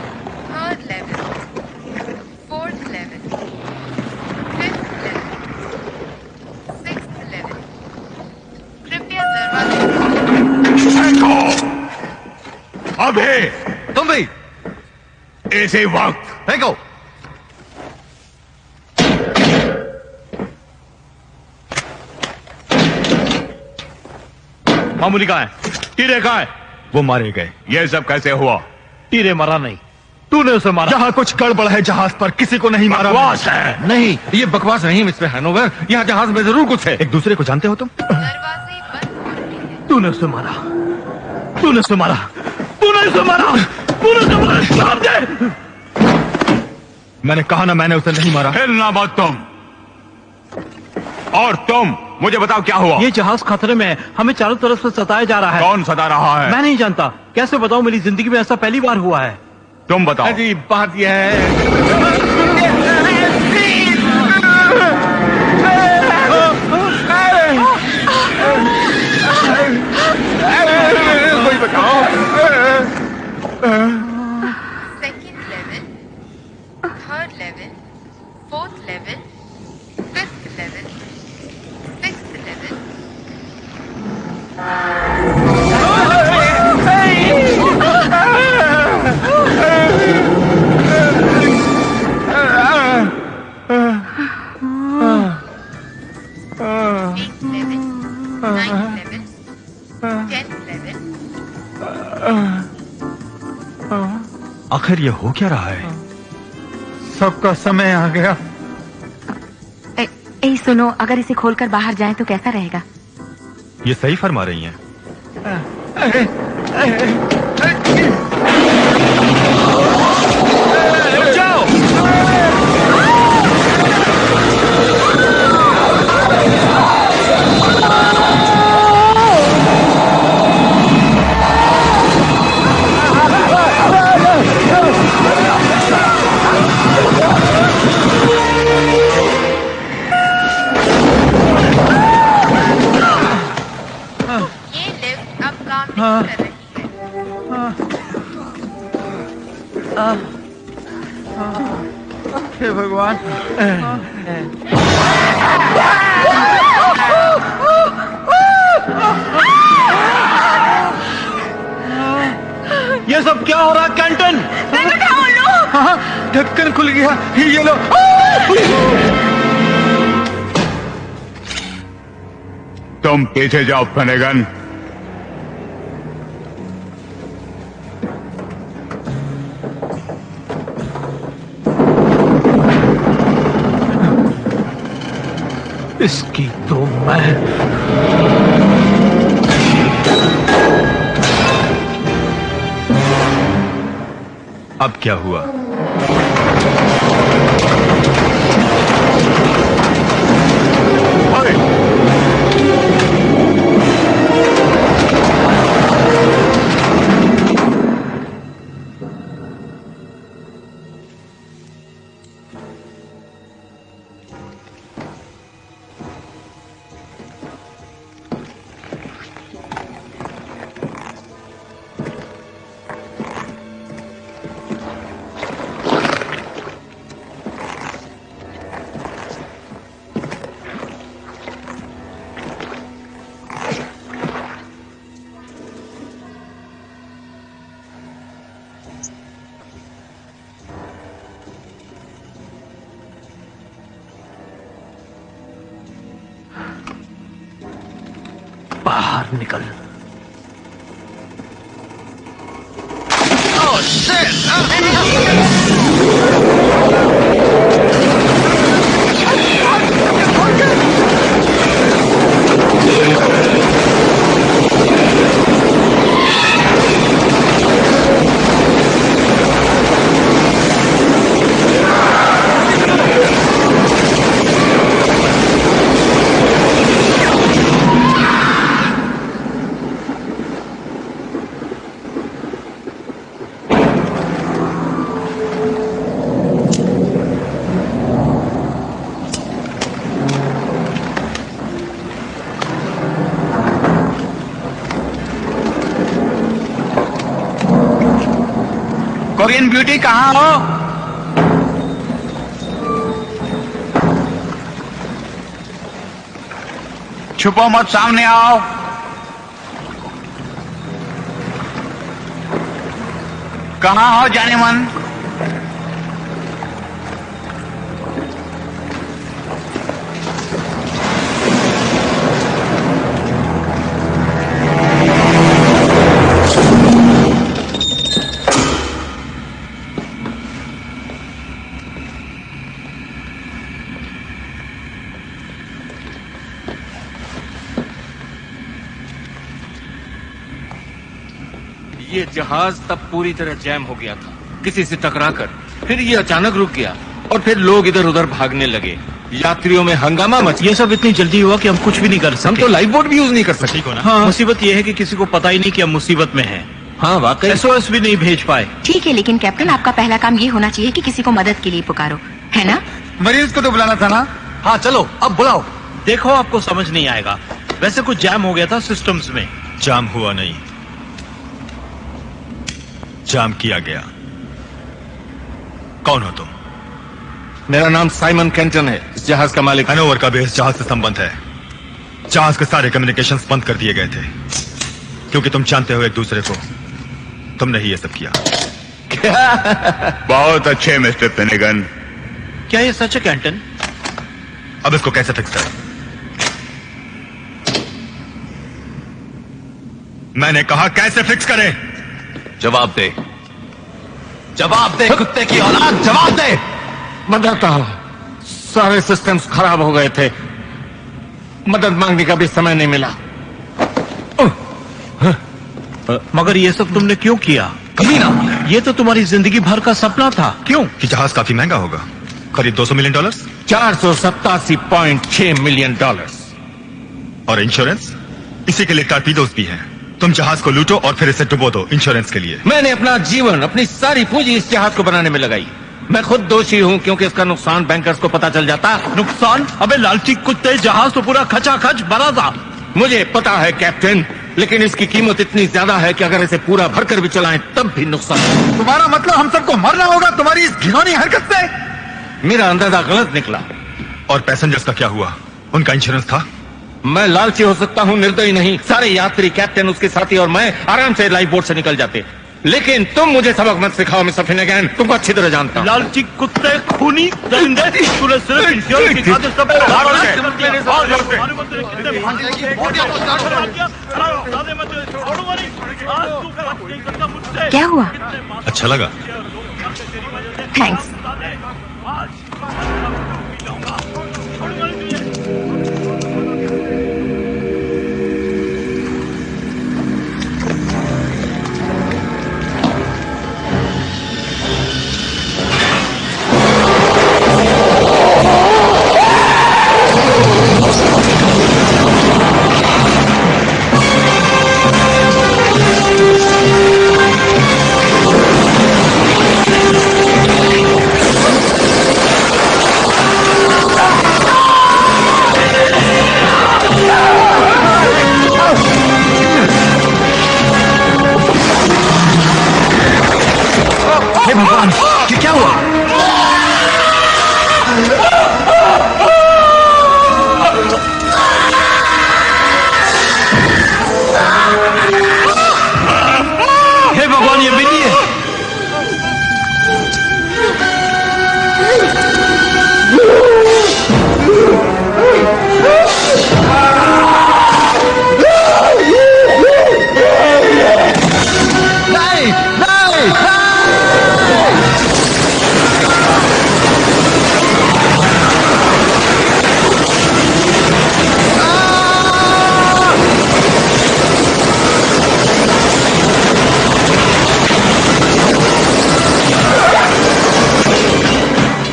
अभी तुम भी इसी वक्त। फेंको। मामूली कहाँ है? टीरे कहाँ है? वो मारे गए। ये सब कैसे हुआ? टीरे मरा नहीं, तूने उसे मारा। यहाँ कुछ गड़बड़ है, जहाज पर किसी को नहीं मारा। बकवास है। नहीं, ये बकवास नहीं मिस्टर हैनोवर, यहाँ जहाज में जरूर कुछ है। एक दूसरे को जानते हो तुम? दरवाजे बंद हो रहे हैं। तूने उसे मारा, तूने उसे मारा, तूने उसे मारा, तूने उसे मारा। जवाब दे। मैंने कहा ना, मैंने उसे नहीं मारा। हिलना मत तुम। और तुम मुझे बताओ क्या हुआ? ये जहाज खतरे में है, हमें चारों तरफ से सताया जा रहा है। कौन सता रहा है? मैं नहीं जानता, कैसे बताऊं? मेरी जिंदगी में ऐसा पहली बार हुआ है। तुम बताओ। अजी बात यह है, कोई बताओ। Second level, third level, fourth level, fifth level, sixth level. Eighth level, ninth level, 10th level. आखिर ये हो क्या रहा है? सबका समय आ गया। ए सुनो, अगर इसे खोलकर बाहर जाएं तो कैसा रहेगा? ये सही फरमा रही हैं। ये लिफ्ट अब काम नहीं कर रही है। हे भगवान। ये सब क्या हो रहा है कैंटन? हाँ, ढक्कन खुल गया। ये लो। तुम पीछे जाओ फेनेगन। इसकी तो मैं। अब क्या हुआ? बाहर निकल। कोरियन ब्यूटी कहाँ हो? छुपो मत, सामने आओ। कहाँ हो जाने मन? ये जहाज तब पूरी तरह जैम हो गया था, किसी से टकराकर। फिर ये अचानक रुक गया और फिर लोग इधर उधर भागने लगे। यात्रियों में हंगामा मच गया। ये सब इतनी जल्दी हुआ कि हम कुछ भी नहीं कर सकते। हम तो लाइफ बोट भी यूज नहीं कर सकते। ठीक हो ना? हाँ। मुसीबत ये है कि किसी को पता ही नहीं कि हम मुसीबत में हैं। हाँ वाकई। SOS भी नहीं भेज पाए। ठीक है, लेकिन कैप्टन आपका पहला काम ये होना चाहिए कि किसी को मदद के लिए पुकारो, है ना? मरीज को तो बुलाना था ना? हाँ चलो अब बुलाओ। देखो आपको समझ नहीं आएगा, वैसे कुछ जैम हो गया था सिस्टम्स में। जाम हुआ नहीं, जाम किया गया। कौन हो तुम? मेरा नाम साइमन कैंटन है, इस जहाज का मालिक। हैनोवर का बेस जहाज से संबंध है। जहाज के सारे कम्युनिकेशंस बंद कर दिए गए थे क्योंकि तुम जानते हो एक दूसरे को। तुमने ही ये सब किया। बहुत अच्छे मिस्टर फिनेगन। क्या ये सच है कैंटन? अब इसको कैसे फिक्स करें? मैंने कहा कैसे फिक्स करें? जवाब दे, जवाब दे कुत्ते की औलाद, जवाब दे। बताता हूं, सारे सिस्टम्स खराब हो गए थे, मदद मांगने का भी समय नहीं मिला। मगर ये सब तुमने क्यों किया? कभी ना। ये तो तुम्हारी जिंदगी भर का सपना था। क्यों? कि जहाज काफी महंगा होगा, करीब $200 मिलियन। $487.6 मिलियन। और इंश्योरेंस? इसी के लिए टारपीडोज भी हैं। तुम जहाज को लूटो और फिर इसे डुबो दो इंश्योरेंस के लिए। मैंने अपना जीवन, अपनी सारी पूंजी इस जहाज को बनाने में लगाई। मैं खुद दोषी हूं क्योंकि इसका नुकसान बैंकर्स को पता चल जाता। नुकसान? अबे लालची कुत्ते, जहाज तो पूरा खचाखच भरा था। मुझे पता है कैप्टन, लेकिन इसकी कीमत इतनी ज्यादा है कि अगर इसे पूरा भरकर भी चलाएं तब भी नुकसान। तुम्हारा मतलब हम सबको मरना होगा तुम्हारी इस घिनौनी हरकत से? मेरा अंदाजा गलत निकला। और पैसेंजर्स का क्या हुआ? उनका इंश्योरेंस था? मैं लालची हो सकता हूं, निर्दयी नहीं। सारे यात्री, कैप्टन, उसके साथी और मैं आराम से लाइफ बोट से निकल जाते। लेकिन तुम मुझे सबक मत सिखाओ मिस्टर फिनेगन, तुमको अच्छी तरह जानता हूं। लालची कुत्ते, खूनी दरिंदे, तूने सिर्फ इंश्योरेंस की खातिर सब क्या हुआ? अच्छा लगा। थैंक्स। हे भगवान, ये क्या हुआ? हे भगवान, ये बिल्ली है। नहीं, नहीं,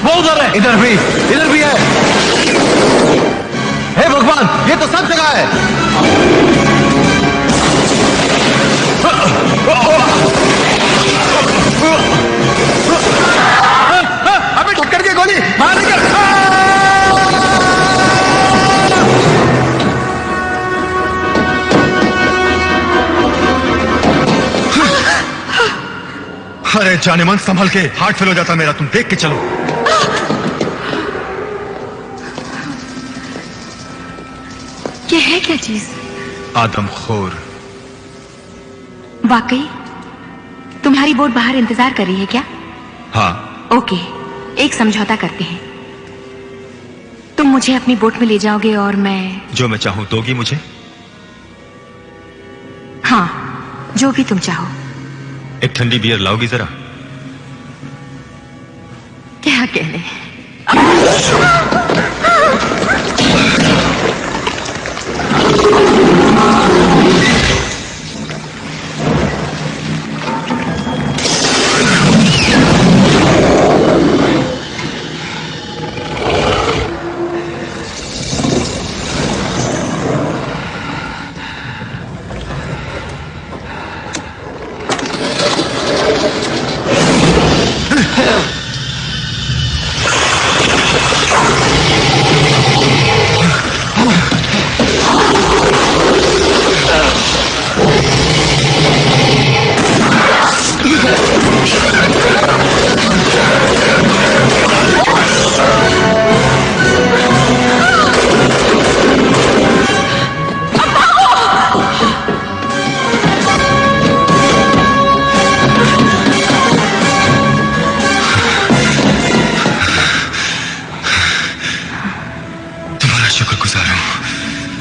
वो उधर है। इधर भी है। हे भगवान, ये तो सब जगह है। अबे ठक्कर की गोली मार निकल। अरे जाने मन, संभल के, हार्ट फेल हो जाता मेरा। तुम देख के चलो। ये है क्या चीज? आदमखोर। वाकई तुम्हारी तुम्हारी बोट बाहर इंतजार कर रही है क्या? हाँ। ओके, एक समझौता करते हैं। तुम मुझे अपनी बोट में ले जाओगे और मैं... जो मैं चाहूं दोगी मुझे? हाँ, जो भी तुम चाहो। एक ठंडी बियर लाओगी जरा? क्या कहने?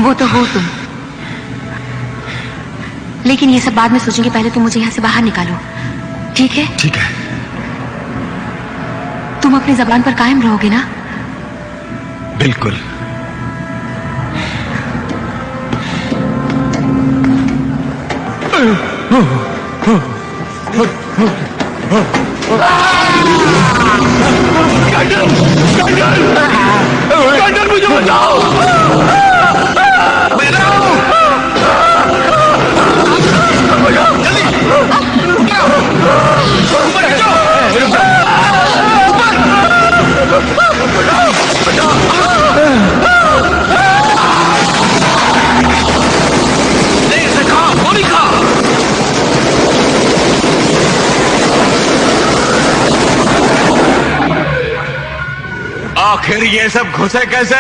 वो तो हो तुम, लेकिन ये सब बाद में सोचेंगे। पहले तुम मुझे यहाँ से बाहर निकालो, ठीक है? ठीक है। तुम अपनी जबान पर कायम रहोगे ना? बिल्कुल। मुझे बचाओ। आखिर ये सब घुसे कैसे?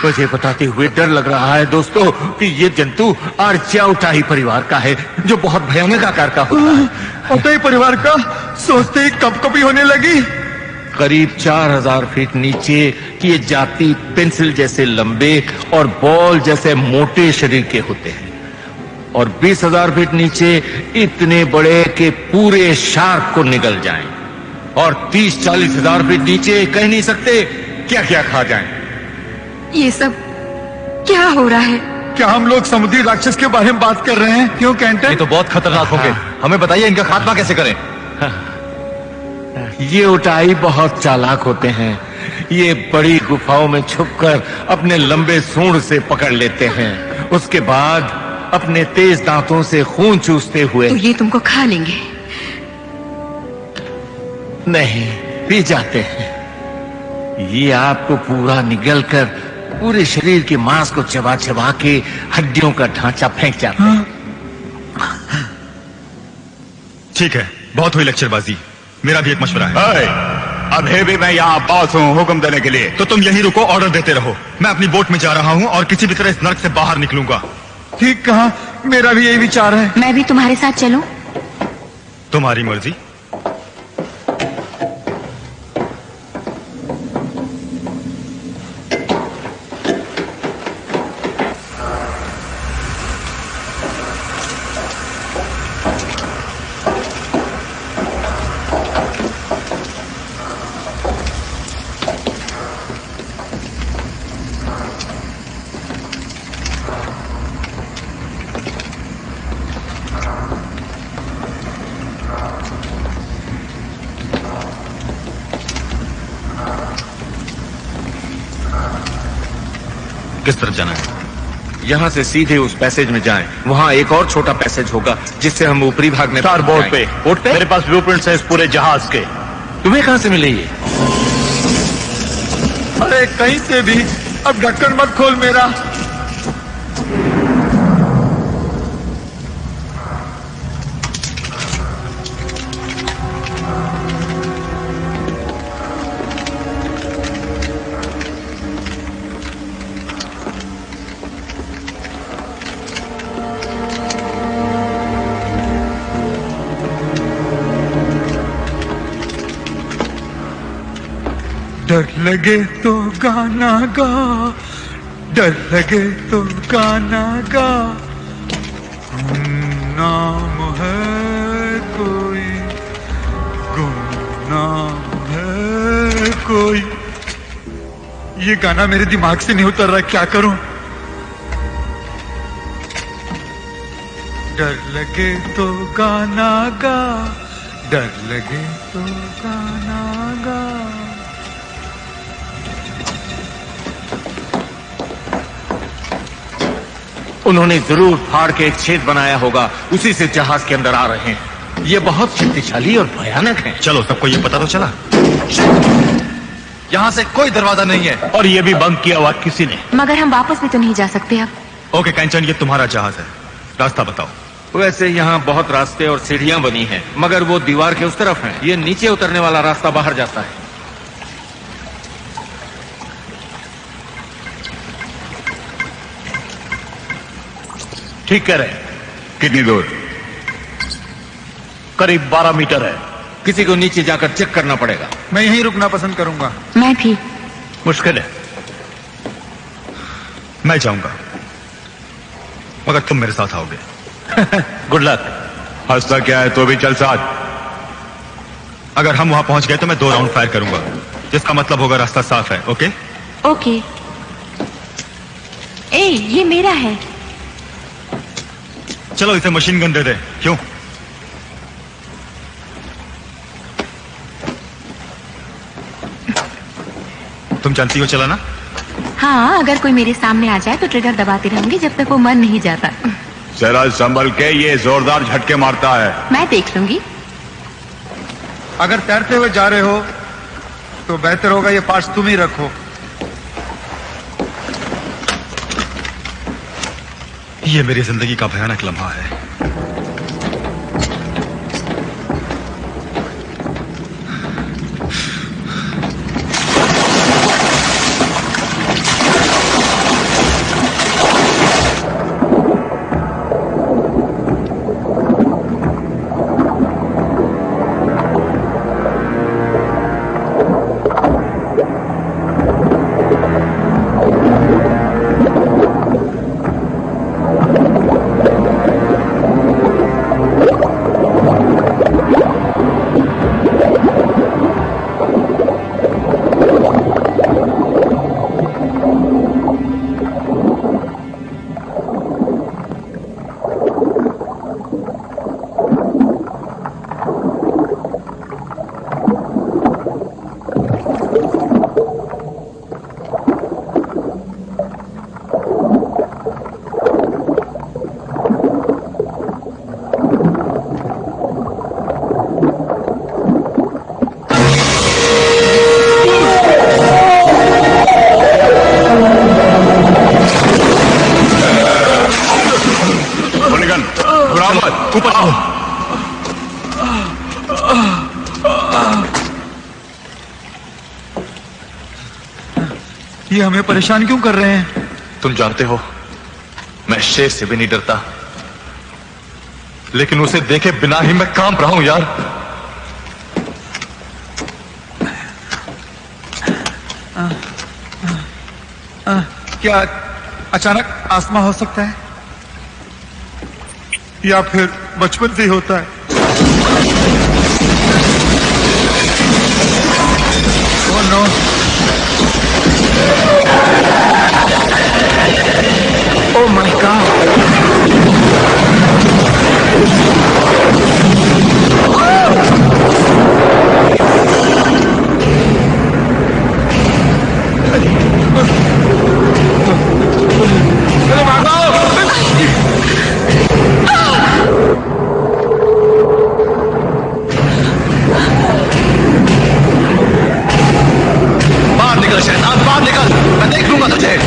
मुझे बताते हुए डर लग रहा है दोस्तों कि ये जंतु आर्च्याउटाई परिवार का है, जो बहुत भयानक आकार का होता है। उटाई परिवार का सोचते ही कपकपी होने लगी। करीब 4000 फीट नीचे की ये जाति पेंसिल जैसे लंबे और बॉल जैसे मोटे शरीर के होते हैं, और 20,000 फीट नीचे इतने बड़े कि पूरे शार्क को निगल जाएं, और 30-40 हजार फीट नीचे कह नहीं सकते क्या क्या खा जाएं। ये सब क्या हो रहा है? क्या हम लोग समुद्री राक्षस के बारे में बात कर रहे हैं? क्यों कैंटर? ये तो बहुत खतरनाक होंगे। हमें बताइए इनका खात्मा कैसे करें? ये उटाई बहुत चालाक होते हैं। ये बड़ी गुफाओं में छुपकर अपने लंबे सूंड से पकड़ लेते हैं, उसके बाद अपने तेज दांतों से खून चूसते हुए तो ये तुमको खा लेंगे? नहीं, पी जाते हैं। ये आपको पूरा निगल कर पूरे शरीर के मांस को चबा चबा के हड्डियों का ढांचा फेंक जाते हैं। ठीक है, बहुत हुई लेक्चरबाजी। मेरा भी एक मशवरा है। अभी भी मैं यहाँ बॉस हूँ हुक्म देने के लिए। तो तुम यहीं रुको, ऑर्डर देते रहो। मैं अपनी बोट में जा रहा हूँ और किसी भी तरह इस नर्क से बाहर निकलूंगा। ठीक कहा, मेरा भी यही विचार है। मैं भी तुम्हारे साथ चलूं? तुम्हारी मर्जी। किस तरफ जाना है? यहाँ से सीधे उस पैसेज में जाएं। वहाँ एक और छोटा पैसेज होगा जिससे हम ऊपरी भाग में स्टार बोर्ड पे। बोर्ड पे मेरे पास ब्लूप्रिंट्स हैं इस पूरे जहाज के। तुम्हें कहाँ से मिले ये? अरे कहीं से भी। अब ढक्कन मत खोल मेरा। लगे तो गाना गा, डर लगे तो गाना गा, गुमनाम है कोई, गुमनाम है कोई। ये गाना मेरे दिमाग से नहीं उतर रहा, क्या करूं? डर लगे तो गाना गा, डर लगे तो गाना गा। उन्होंने जरूर फाड़ के एक छेद बनाया होगा, उसी से जहाज के अंदर आ रहे हैं। ये बहुत शक्तिशाली और भयानक है। चलो, सबको ये पता तो चला। यहाँ से कोई दरवाजा नहीं है, और ये भी बंद किया हुआ किसी ने। मगर हम वापस भी तो नहीं जा सकते अब। ओके कंचन, ये तुम्हारा जहाज है, रास्ता बताओ। वैसे यहाँ बहुत रास्ते और सीढ़ियां बनी हैं, मगर वो दीवार के उस तरफ हैं। ये नीचे उतरने वाला रास्ता बाहर जाता है। ठीक कह रहे हैं। कितनी दूर? करीब 12 मीटर है। किसी को नीचे जाकर चेक करना पड़ेगा। मैं यहीं रुकना पसंद करूंगा। मैं भी। मुश्किल है। मैं जाऊंगा, मगर तुम मेरे साथ आओगे। Good luck. हंसता क्या है, तो भी चल साथ। अगर हम वहां पहुंच गए तो मैं 2 राउंड फायर करूंगा, जिसका मतलब होगा रास्ता साफ है। Okay okay. ए, ये मेरा है। चलो, इसे मशीन गन दे दे। क्यों? तुम जानती हो चलाना? हाँ, अगर कोई मेरे सामने आ जाए तो ट्रिगर दबाती रहूंगी जब तक वो मर नहीं जाता। जरा संभल के, ये जोरदार झटके मारता है। मैं देख लूंगी। अगर तैरते हुए जा रहे हो तो बेहतर होगा ये पार्ट्स तुम ही रखो। ये मेरी जिंदगी का भयानक लम्हा है। ऊपर आओ। ये हमें परेशान क्यों कर रहे हैं? तुम जानते हो, मैं शेर से भी नहीं डरता, लेकिन उसे देखे बिना ही मैं कांप रहा हूं यार। क्या अचानक आसमा हो सकता है, या फिर बचपन से ही होता है? Oh no. ओह माय बाहर निकल शैतान, बाहर निकल, मैं देख लूंगा तुझे।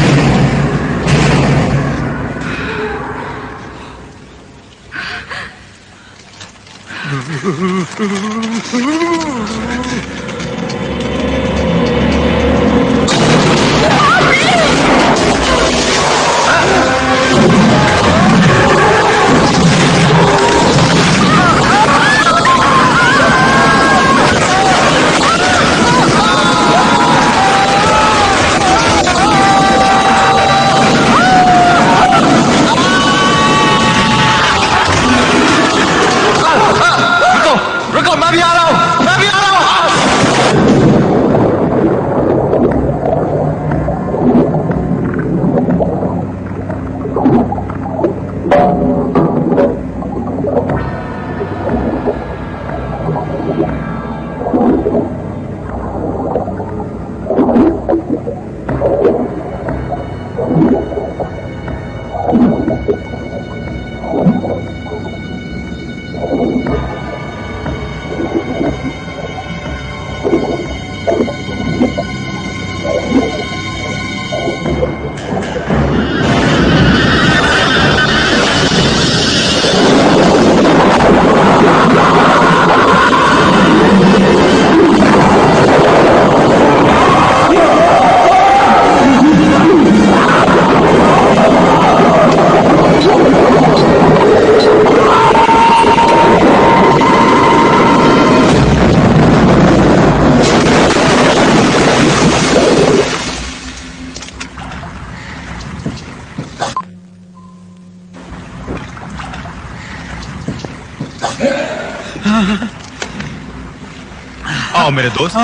आओ मेरे दोस्त,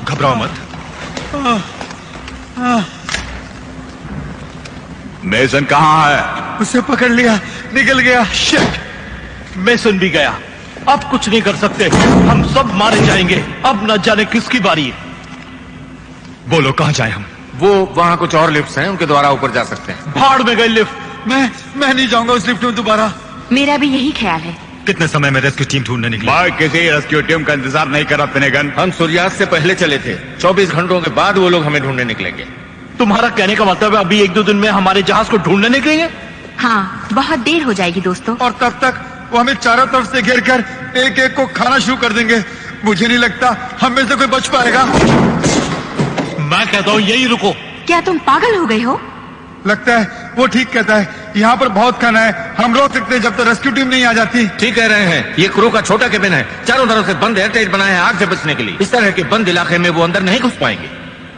घबराओ मत। मेसन कहाँ है? उसे पकड़ लिया, निकल गया। शिट! मेसन भी गया। अब कुछ नहीं कर सकते, हम सब मारे जाएंगे। अब न जाने किसकी बारी है। बोलो कहाँ जाए हम? वो वहाँ कुछ और लिफ्ट्स हैं, उनके द्वारा ऊपर जा सकते हैं। भाड़ में गई लिफ्ट। मैं नहीं जाऊंगा उस लिफ्ट में दोबारा। मेरा भी यही ख्याल है। कितने समय में रेस्क्यू टीम ढूंढने निकली? मैं किसी रेस्क्यू टीम का इंतजार नहीं कर रहा फिनेगन। हम सूर्यास्त से पहले चले थे। 24 घंटों के बाद वो लोग हमें ढूंढने निकलेंगे। तुम्हारा कहने का मतलब है अभी 1-2 दिन में हमारे जहाज को ढूंढने निकलेंगे? हाँ, बहुत देर हो जाएगी दोस्तों। और तब तक वो हमें चारों तरफ से घेर कर एक एक को खाना शुरू कर देंगे। मुझे नहीं लगता हम में से कोई बच पाएगा। मैं कहता हूँ यही रुको। क्या तुम पागल हो गए हो? लगता है वो ठीक कहता है। यहाँ पर बहुत खाना है, हम रोक सकते हैं जब तक रेस्क्यू टीम नहीं आ जाती। ठीक कह रहे हैं। ये क्रू का छोटा केबिन है, चारों तरफ से बंद एयरटाइट बना है आग से बचने के लिए। इस तरह के बंद इलाके में वो अंदर नहीं घुस पाएंगे।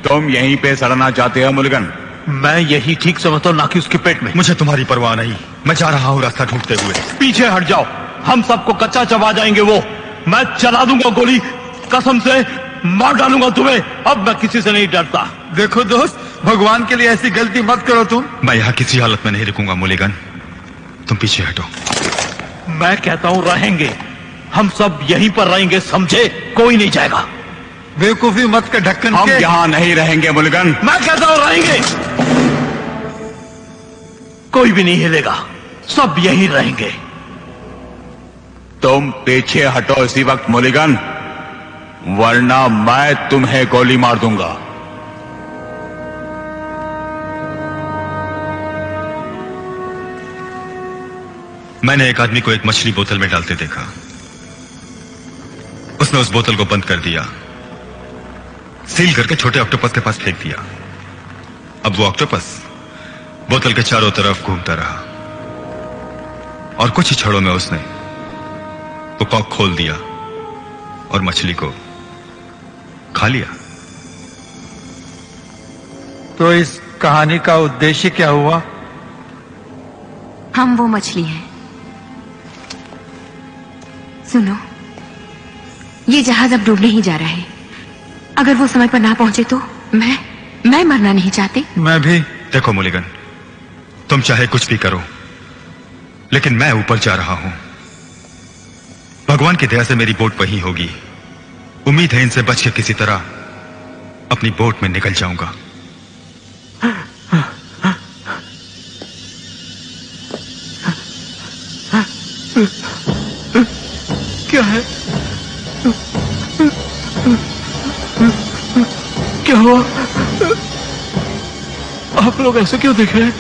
तुम यहीं पे सड़ना चाहते हो मुल्गन? मैं यही ठीक समझता हूँ, ना कि उसके पेट में। मुझे तुम्हारी परवाह नहीं, मैं जा रहा हूँ रास्ता ढूंढते हुए। पीछे हट जाओ, हम सबको कच्चा चबा जाएंगे वो। मैं चला दूंगा गोली, कसम से मार डालूंगा तुम्हें। अब मैं किसी से नहीं डरता। देखो दोस्त, भगवान के लिए ऐसी गलती मत करो तुम। मैं यहाँ किसी हालत में नहीं रुकूंगा मुलिगन, तुम पीछे हटो। मैं कहता हूँ रहेंगे, हम सब यहीं पर रहेंगे, समझे? कोई नहीं जाएगा। बेवकूफी मत कर ढक्कन हम के। यहाँ नहीं रहेंगे मुल्गन। मैं कहता हूँ रहेंगे। कोई भी नहीं हिलेगा, सब यहीं रहेंगे। तुम पीछे हटो इसी वक्त मुलिगन, वरना मैं तुम्हें गोली मार दूंगा। मैंने एक आदमी को एक मछली बोतल में डालते देखा। उसने उस बोतल को बंद कर दिया, सील करके छोटे ऑक्टोपस के पास फेंक दिया। अब वो ऑक्टोपस बोतल के चारों तरफ घूमता रहा और कुछ ही क्षणों में उसने वो कॉक खोल दिया और मछली को खा लिया। तो इस कहानी का उद्देश्य क्या हुआ? हम वो मछली हैं। सुनो, ये जहाज अब डूबने ही जा रहा है। अगर वो समय पर ना पहुंचे तो मैं मरना नहीं चाहती। मैं भी। देखो मुलिगन, तुम चाहे कुछ भी करो, लेकिन मैं ऊपर जा रहा हूं। भगवान की दया से मेरी बोट वहीं होगी। उम्मीद है इनसे बच के किसी तरह अपनी बोट में निकल जाऊंगा। क्या है? क्या हुआ? आप लोग ऐसे क्यों दिख रहे हैं?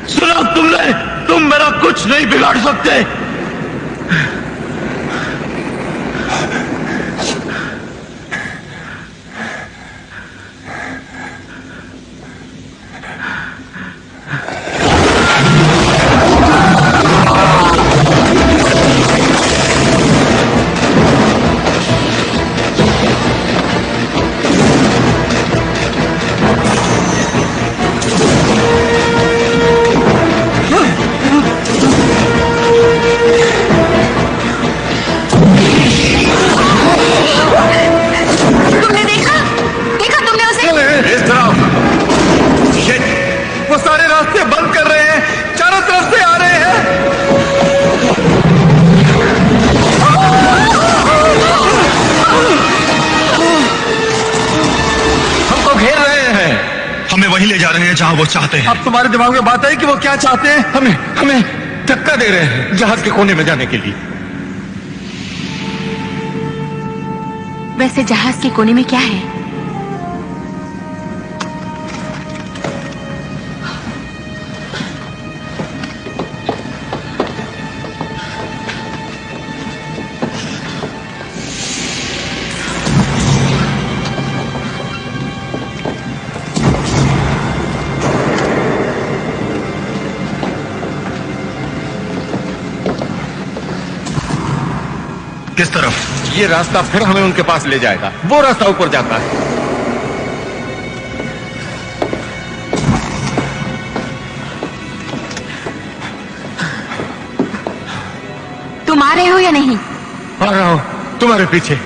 सुना तुमने? तुम मेरा कुछ नहीं बिगाड़ सकते। वो सारे रास्ते बंद कर रहे हैं, चारों तरफ से आ रहे हैं। हमको घेर रहे हैं। हमें वहीं ले जा रहे हैं जहां वो चाहते हैं। अब तुम्हारे दिमाग में बात आई कि वो क्या चाहते हैं? हमें धक्का दे रहे हैं जहाज के कोने में जाने के लिए। वैसे जहाज के कोने में क्या है? किस तरफ? ये रास्ता फिर हमें उनके पास ले जाएगा। वो रास्ता ऊपर जाता है। तुम आ रहे हो या नहीं? आ रहा हूं तुम्हारे पीछे।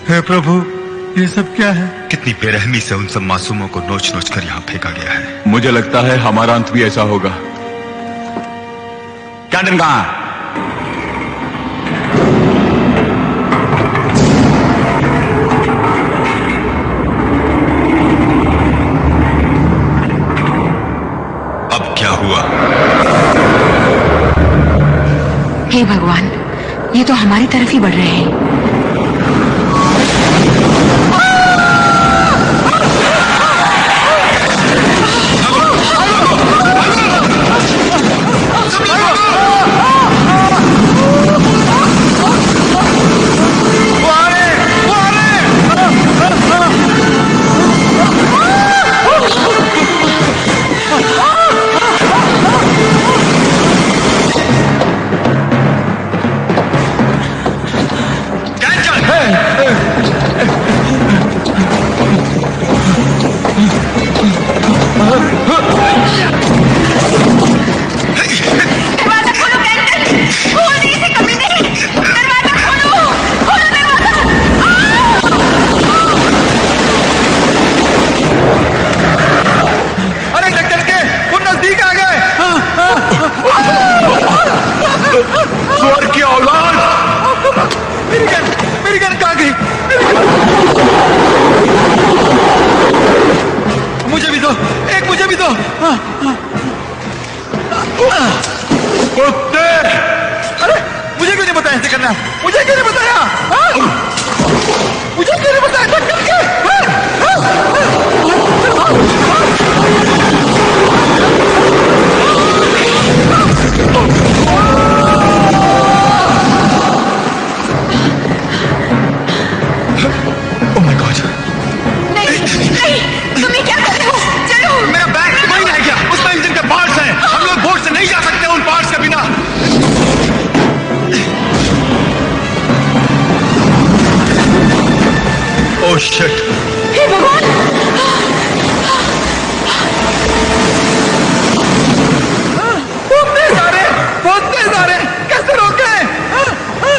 हे प्रभु, ये सब क्या है? कितनी बेरहमी से उन सब मासूमों को नोच नोच कर यहाँ फेंका गया है। मुझे लगता है हमारा अंत भी ऐसा होगा। कैंटन कहाँ है? अब क्या हुआ? हे भगवान, ये तो हमारी तरफ ही बढ़ रहे हैं।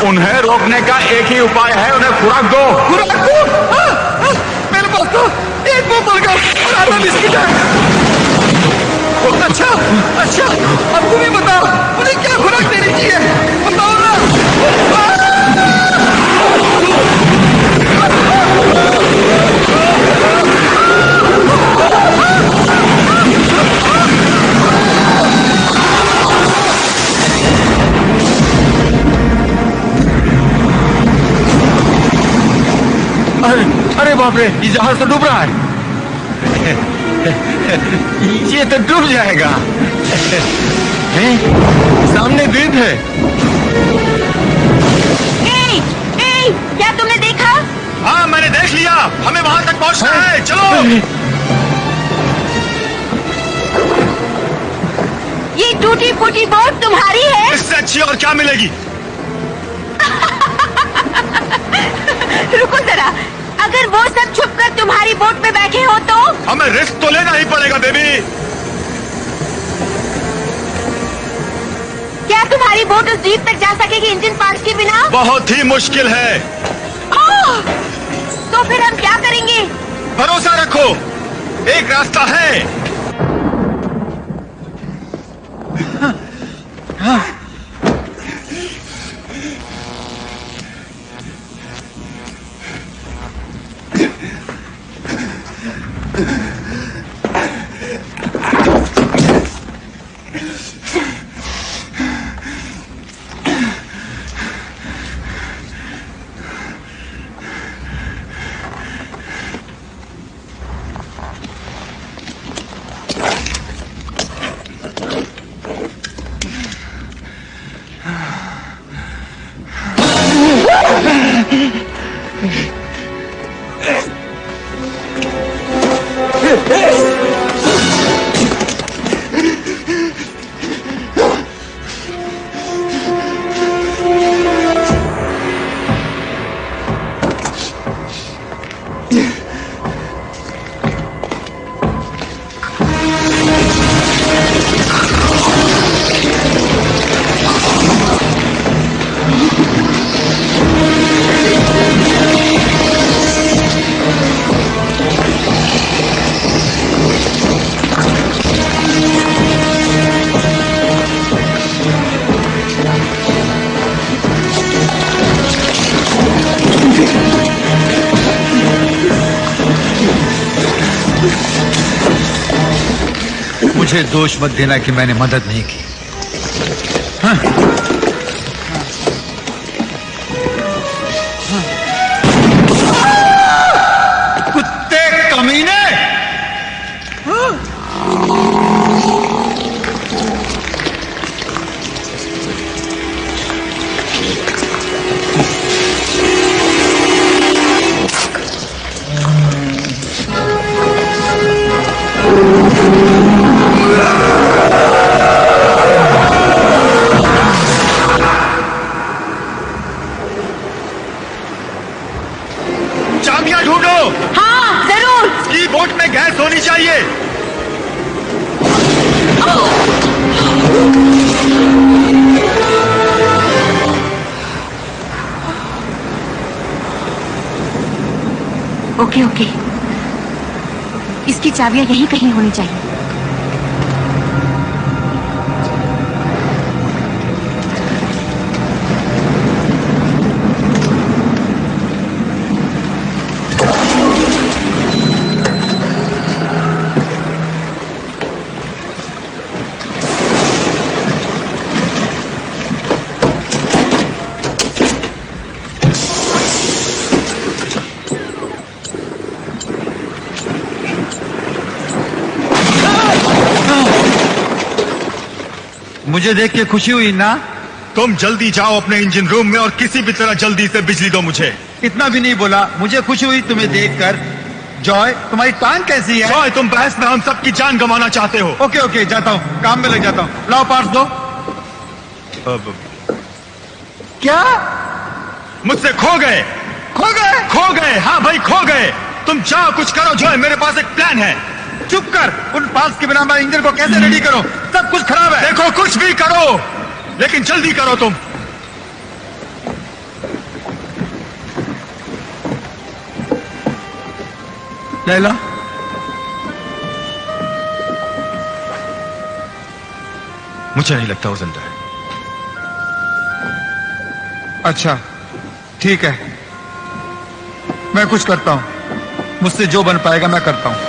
उन्हें रोकने का एक ही उपाय है, उन्हें खुराक दो। खुराक दो? मेरे पास तो एक बोतल का और आधा बिस्किट है। अच्छा अच्छा, अब तुम ही बताओ मुझे क्या खुराक देनी चाहिए, बताओ ना। अरे बाप रे, ये जहाज तो डूब रहा है। ये तो डूब जाएगा। सामने द्वीप है। क्या तुमने देखा? हाँ, मैंने देख लिया। हमें वहां तक पहुंचना है, चलो। ये टूटी फूटी बोट तुम्हारी है? इससे अच्छी और क्या मिलेगी? रुको जरा, अगर वो सब छुपकर तुम्हारी बोट पे बैठे हो तो? हमें रिस्क तो लेना ही पड़ेगा बेबी। क्या तुम्हारी बोट उस द्वीप तक जा सकेगी इंजन पार्ट्स के बिना? बहुत ही मुश्किल है। तो फिर हम क्या करेंगे? भरोसा रखो, एक रास्ता है। मुझे दोष मत देना कि मैंने मदद नहीं की। हाँ। कुत्ते कमीने! चाबियां ढूंढो। हाँ जरूर। की बोट में गैस होनी चाहिए। ओके ओके, इसकी चाबियां यहीं कहीं होनी चाहिए। मुझे देख के खुशी हुई ना? तुम जल्दी जाओ अपने इंजन रूम में और किसी भी तरह जल्दी से बिजली दो मुझे। इतना भी नहीं बोला, मुझे खुशी हुई तुम्हें देखकर। जॉय, तुम्हारी टांग कैसी है? जॉय, तुम बहस में हम सबकी जान गंवाना चाहते हो। ओके ओके, जाता हूँ, काम में लग जाता हूँ। लाओ पार्स दो। क्या? मुझसे खो गए? खो गए? खो गए, हाँ भाई खो गए। तुम जाओ कुछ करो जॉय, मेरे पास एक प्लान है। चुप कर, उन पार्ट्स के बिना मैं इंजन को कैसे रेडी करूं? सब कुछ खराब है। देखो कुछ भी करो, लेकिन जल्दी करो तुम। लैला, मुझे नहीं लगता वो जिंदा है। अच्छा ठीक है, मैं कुछ करता हूं। मुझसे जो बन पाएगा मैं करता हूं।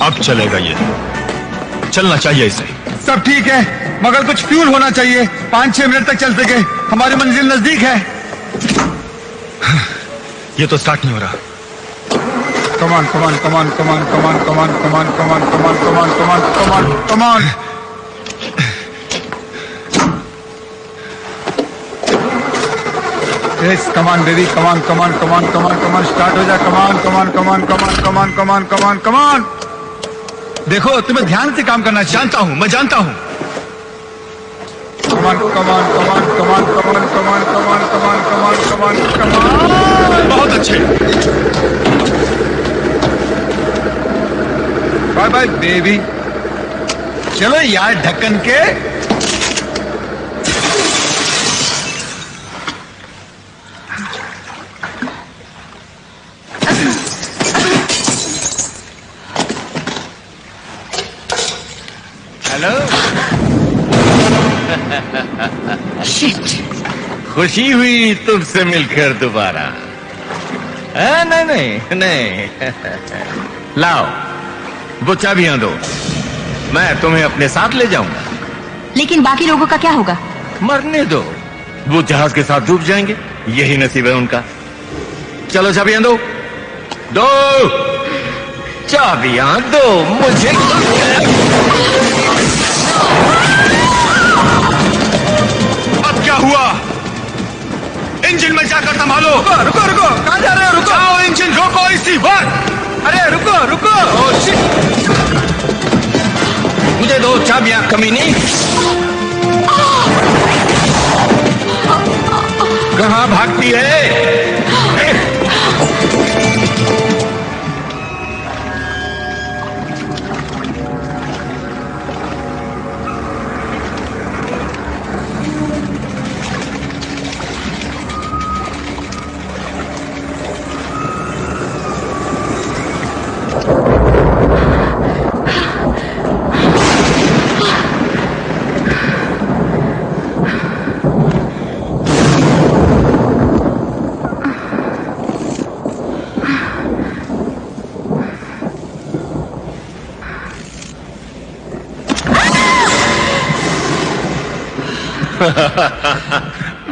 अब चलेगा ये, चलना चाहिए इसे। सब ठीक है, मगर कुछ फ्यूल होना चाहिए, 5-6 मिनट तक चल सके। हमारी मंजिल नजदीक है। ये तो स्टार्ट नहीं हो रहा। come on, come on, come on, come on, come on, come on, come on, come on, come on, come on, come on, come on, come on. Yes, come on, baby, come on, come on, come on, come on, come on, start हो जा, come on, come on, come on, come on, come on, come on, come on, come on. देखो, तुम्हें ध्यान से काम करना जानता हूँ, मैं जानता हूँ। Come on, come on, come on, come on, come on, come on, come on, come on, come on, come on, come on. बहुत अच्छे। Bye bye baby. चलो यार ढक्कन के। हेलो। शिट। खुशी हुई तुमसे मिलकर दोबारा। नहीं नहीं नहीं। लाओ वो चाबियां दो, मैं तुम्हें अपने साथ ले जाऊंगा। लेकिन बाकी लोगों का क्या होगा? मरने दो, वो जहाज के साथ डूब जाएंगे, यही नसीब है उनका। चलो चाबियां दो, दो चाबियां दो मुझे। अब क्या हुआ? इंजन में जाकर संभालो। रुको रुको रुको, कहाँ जा रहे हो? रुको। जाओ, इंजन रोको इसी वक्त। अरे रुको रुको। मुझे दो चाबियां कमीनी। कहाँ भागती है?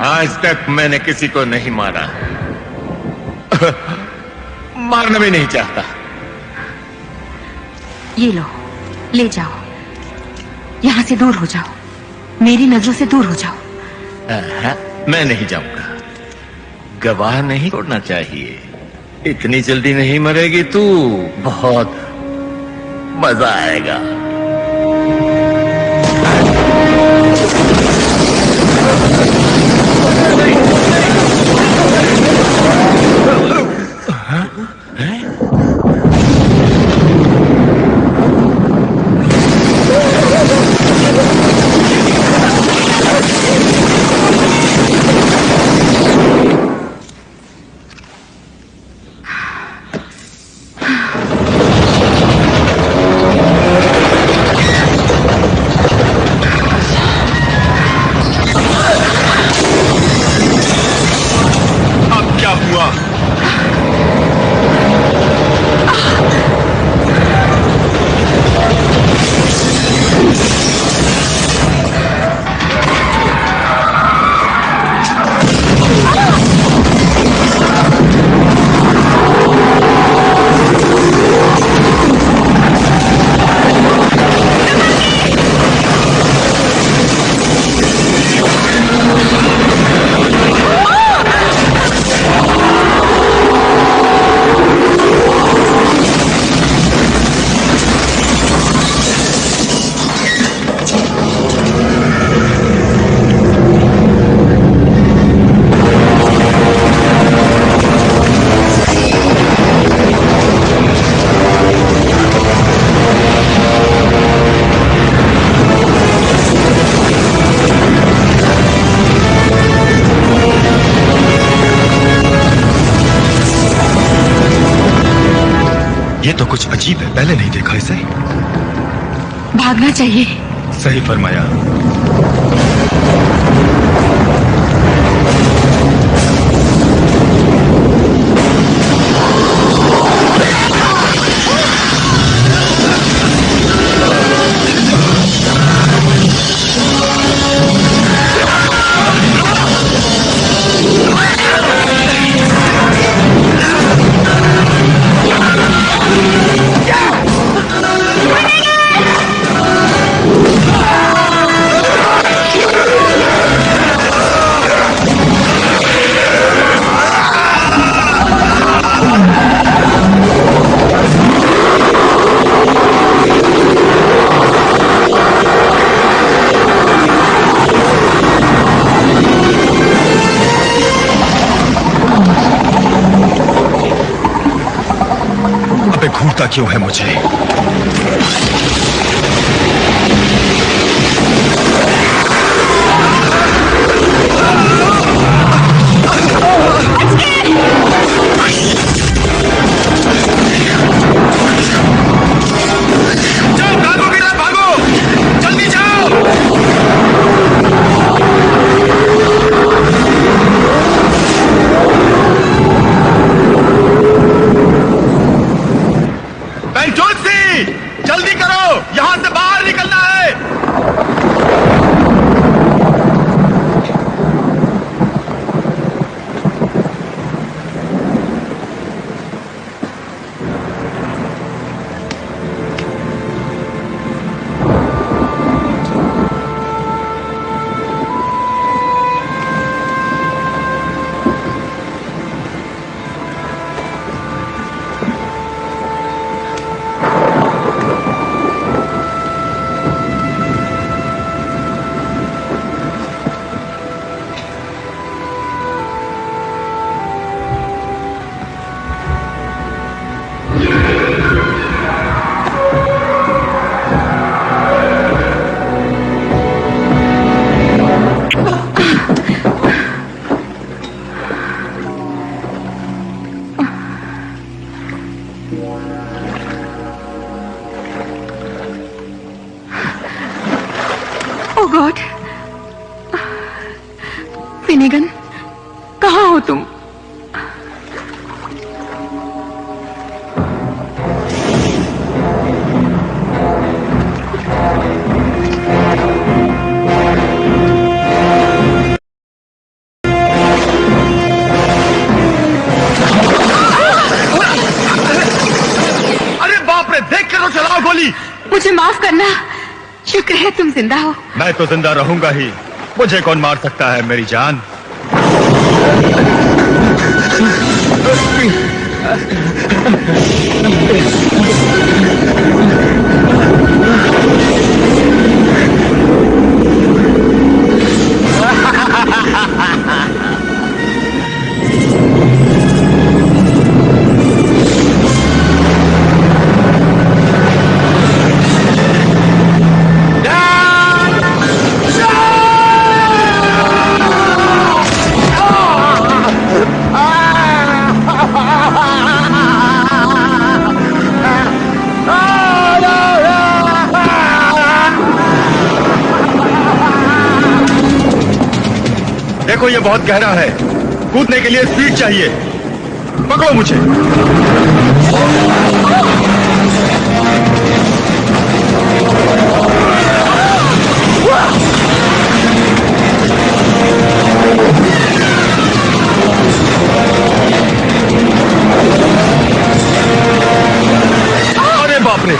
आज तक मैंने किसी को नहीं मारा, मारना भी नहीं चाहता। ये लो, ले जाओ, यहाँ से दूर हो जाओ, मेरी नजरों से दूर हो जाओ। मैं नहीं जाऊंगा, गवाह नहीं छोड़ना चाहिए। इतनी जल्दी नहीं मरेगी तू, बहुत मजा आएगा। ये तो कुछ अजीब है, पहले नहीं देखा इसे। भागना चाहिए। सही फरमाया। रोकता क्यों है मुझे? जाओ, भागो बेटा, भागो, जल्दी जाओ। बेंचोसी, जल्दी करो, यहां से बाहर निकलना है। ओ गॉड, फिनेगन, कहाँ हो तुम? अरे बाप रे, देख कर तो चलाओ गोली। मुझे माफ करना, शुक्र है तुम जिंदा हो। मैं तो जिंदा रहूंगा ही, मुझे कौन मार सकता है मेरी जान? देखो ये बहुत गहरा है, कूदने के लिए स्पीड चाहिए। पकड़ो मुझे। अरे बाप रे,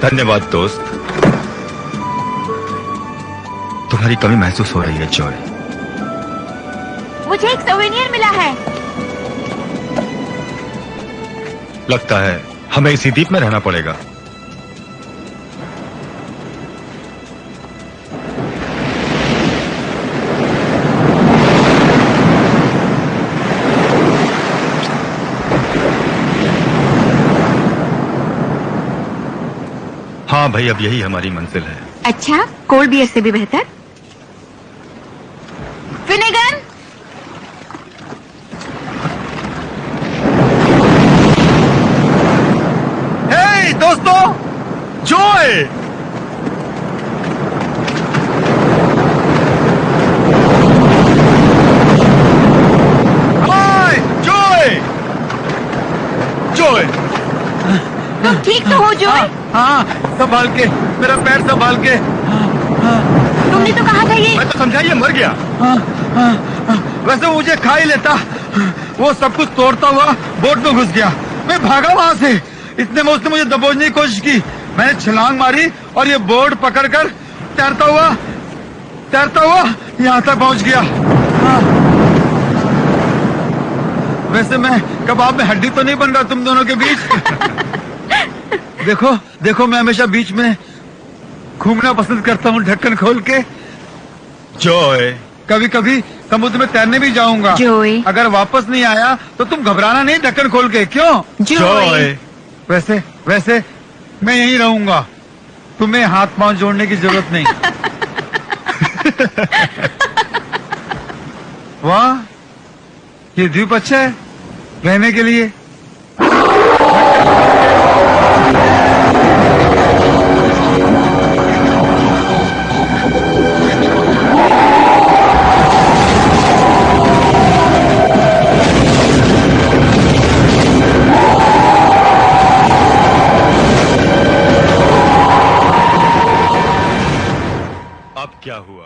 धन्यवाद दोस्त। तुम्हारी कमी महसूस हो रही है जॉय। मुझे एक सोवेनियर मिला है। लगता है हमें इसी द्वीप में रहना पड़ेगा। हाँ भाई, अब यही हमारी मंजिल है। अच्छा, कोल्ड बियर से भी बेहतर। फिनेगन, हे दोस्तों, जॉय! हाय जॉय! जॉय! तुम ठीक तो हो जॉय? हाँ, संभाल के, मेरा पैर संभाल के। तुमने तो कहा था ये। मैं तो समझा ये मर गया। वैसे वो मुझे खा ही लेता। वो सब कुछ तोड़ता हुआ बोट में घुस गया। मैं भागा वहां से। इतने में उसने मुझे दबोचने की कोशिश की। मैंने छलांग मारी और ये बोट पकड़कर तैरता हुआ यहाँ तक पहुंच गया। वैसे मैं कबाब में हड्डी तो नहीं बन रहा तुम दोनों के बीच। देखो मैं हमेशा बीच में घूमना पसंद करता हूँ ढक्कन खोल के। जॉय, कभी कभी समुद्र में तैरने भी जाऊंगा। जॉय, अगर वापस नहीं आया तो तुम घबराना नहीं ढक्कन खोल के। क्यों? जॉय, वैसे मैं यहीं रहूंगा। तुम्हें हाथ पांव जोड़ने की जरूरत नहीं। वाह, ये द्वीप अच्छा है रहने के लिए। अब क्या हुआ?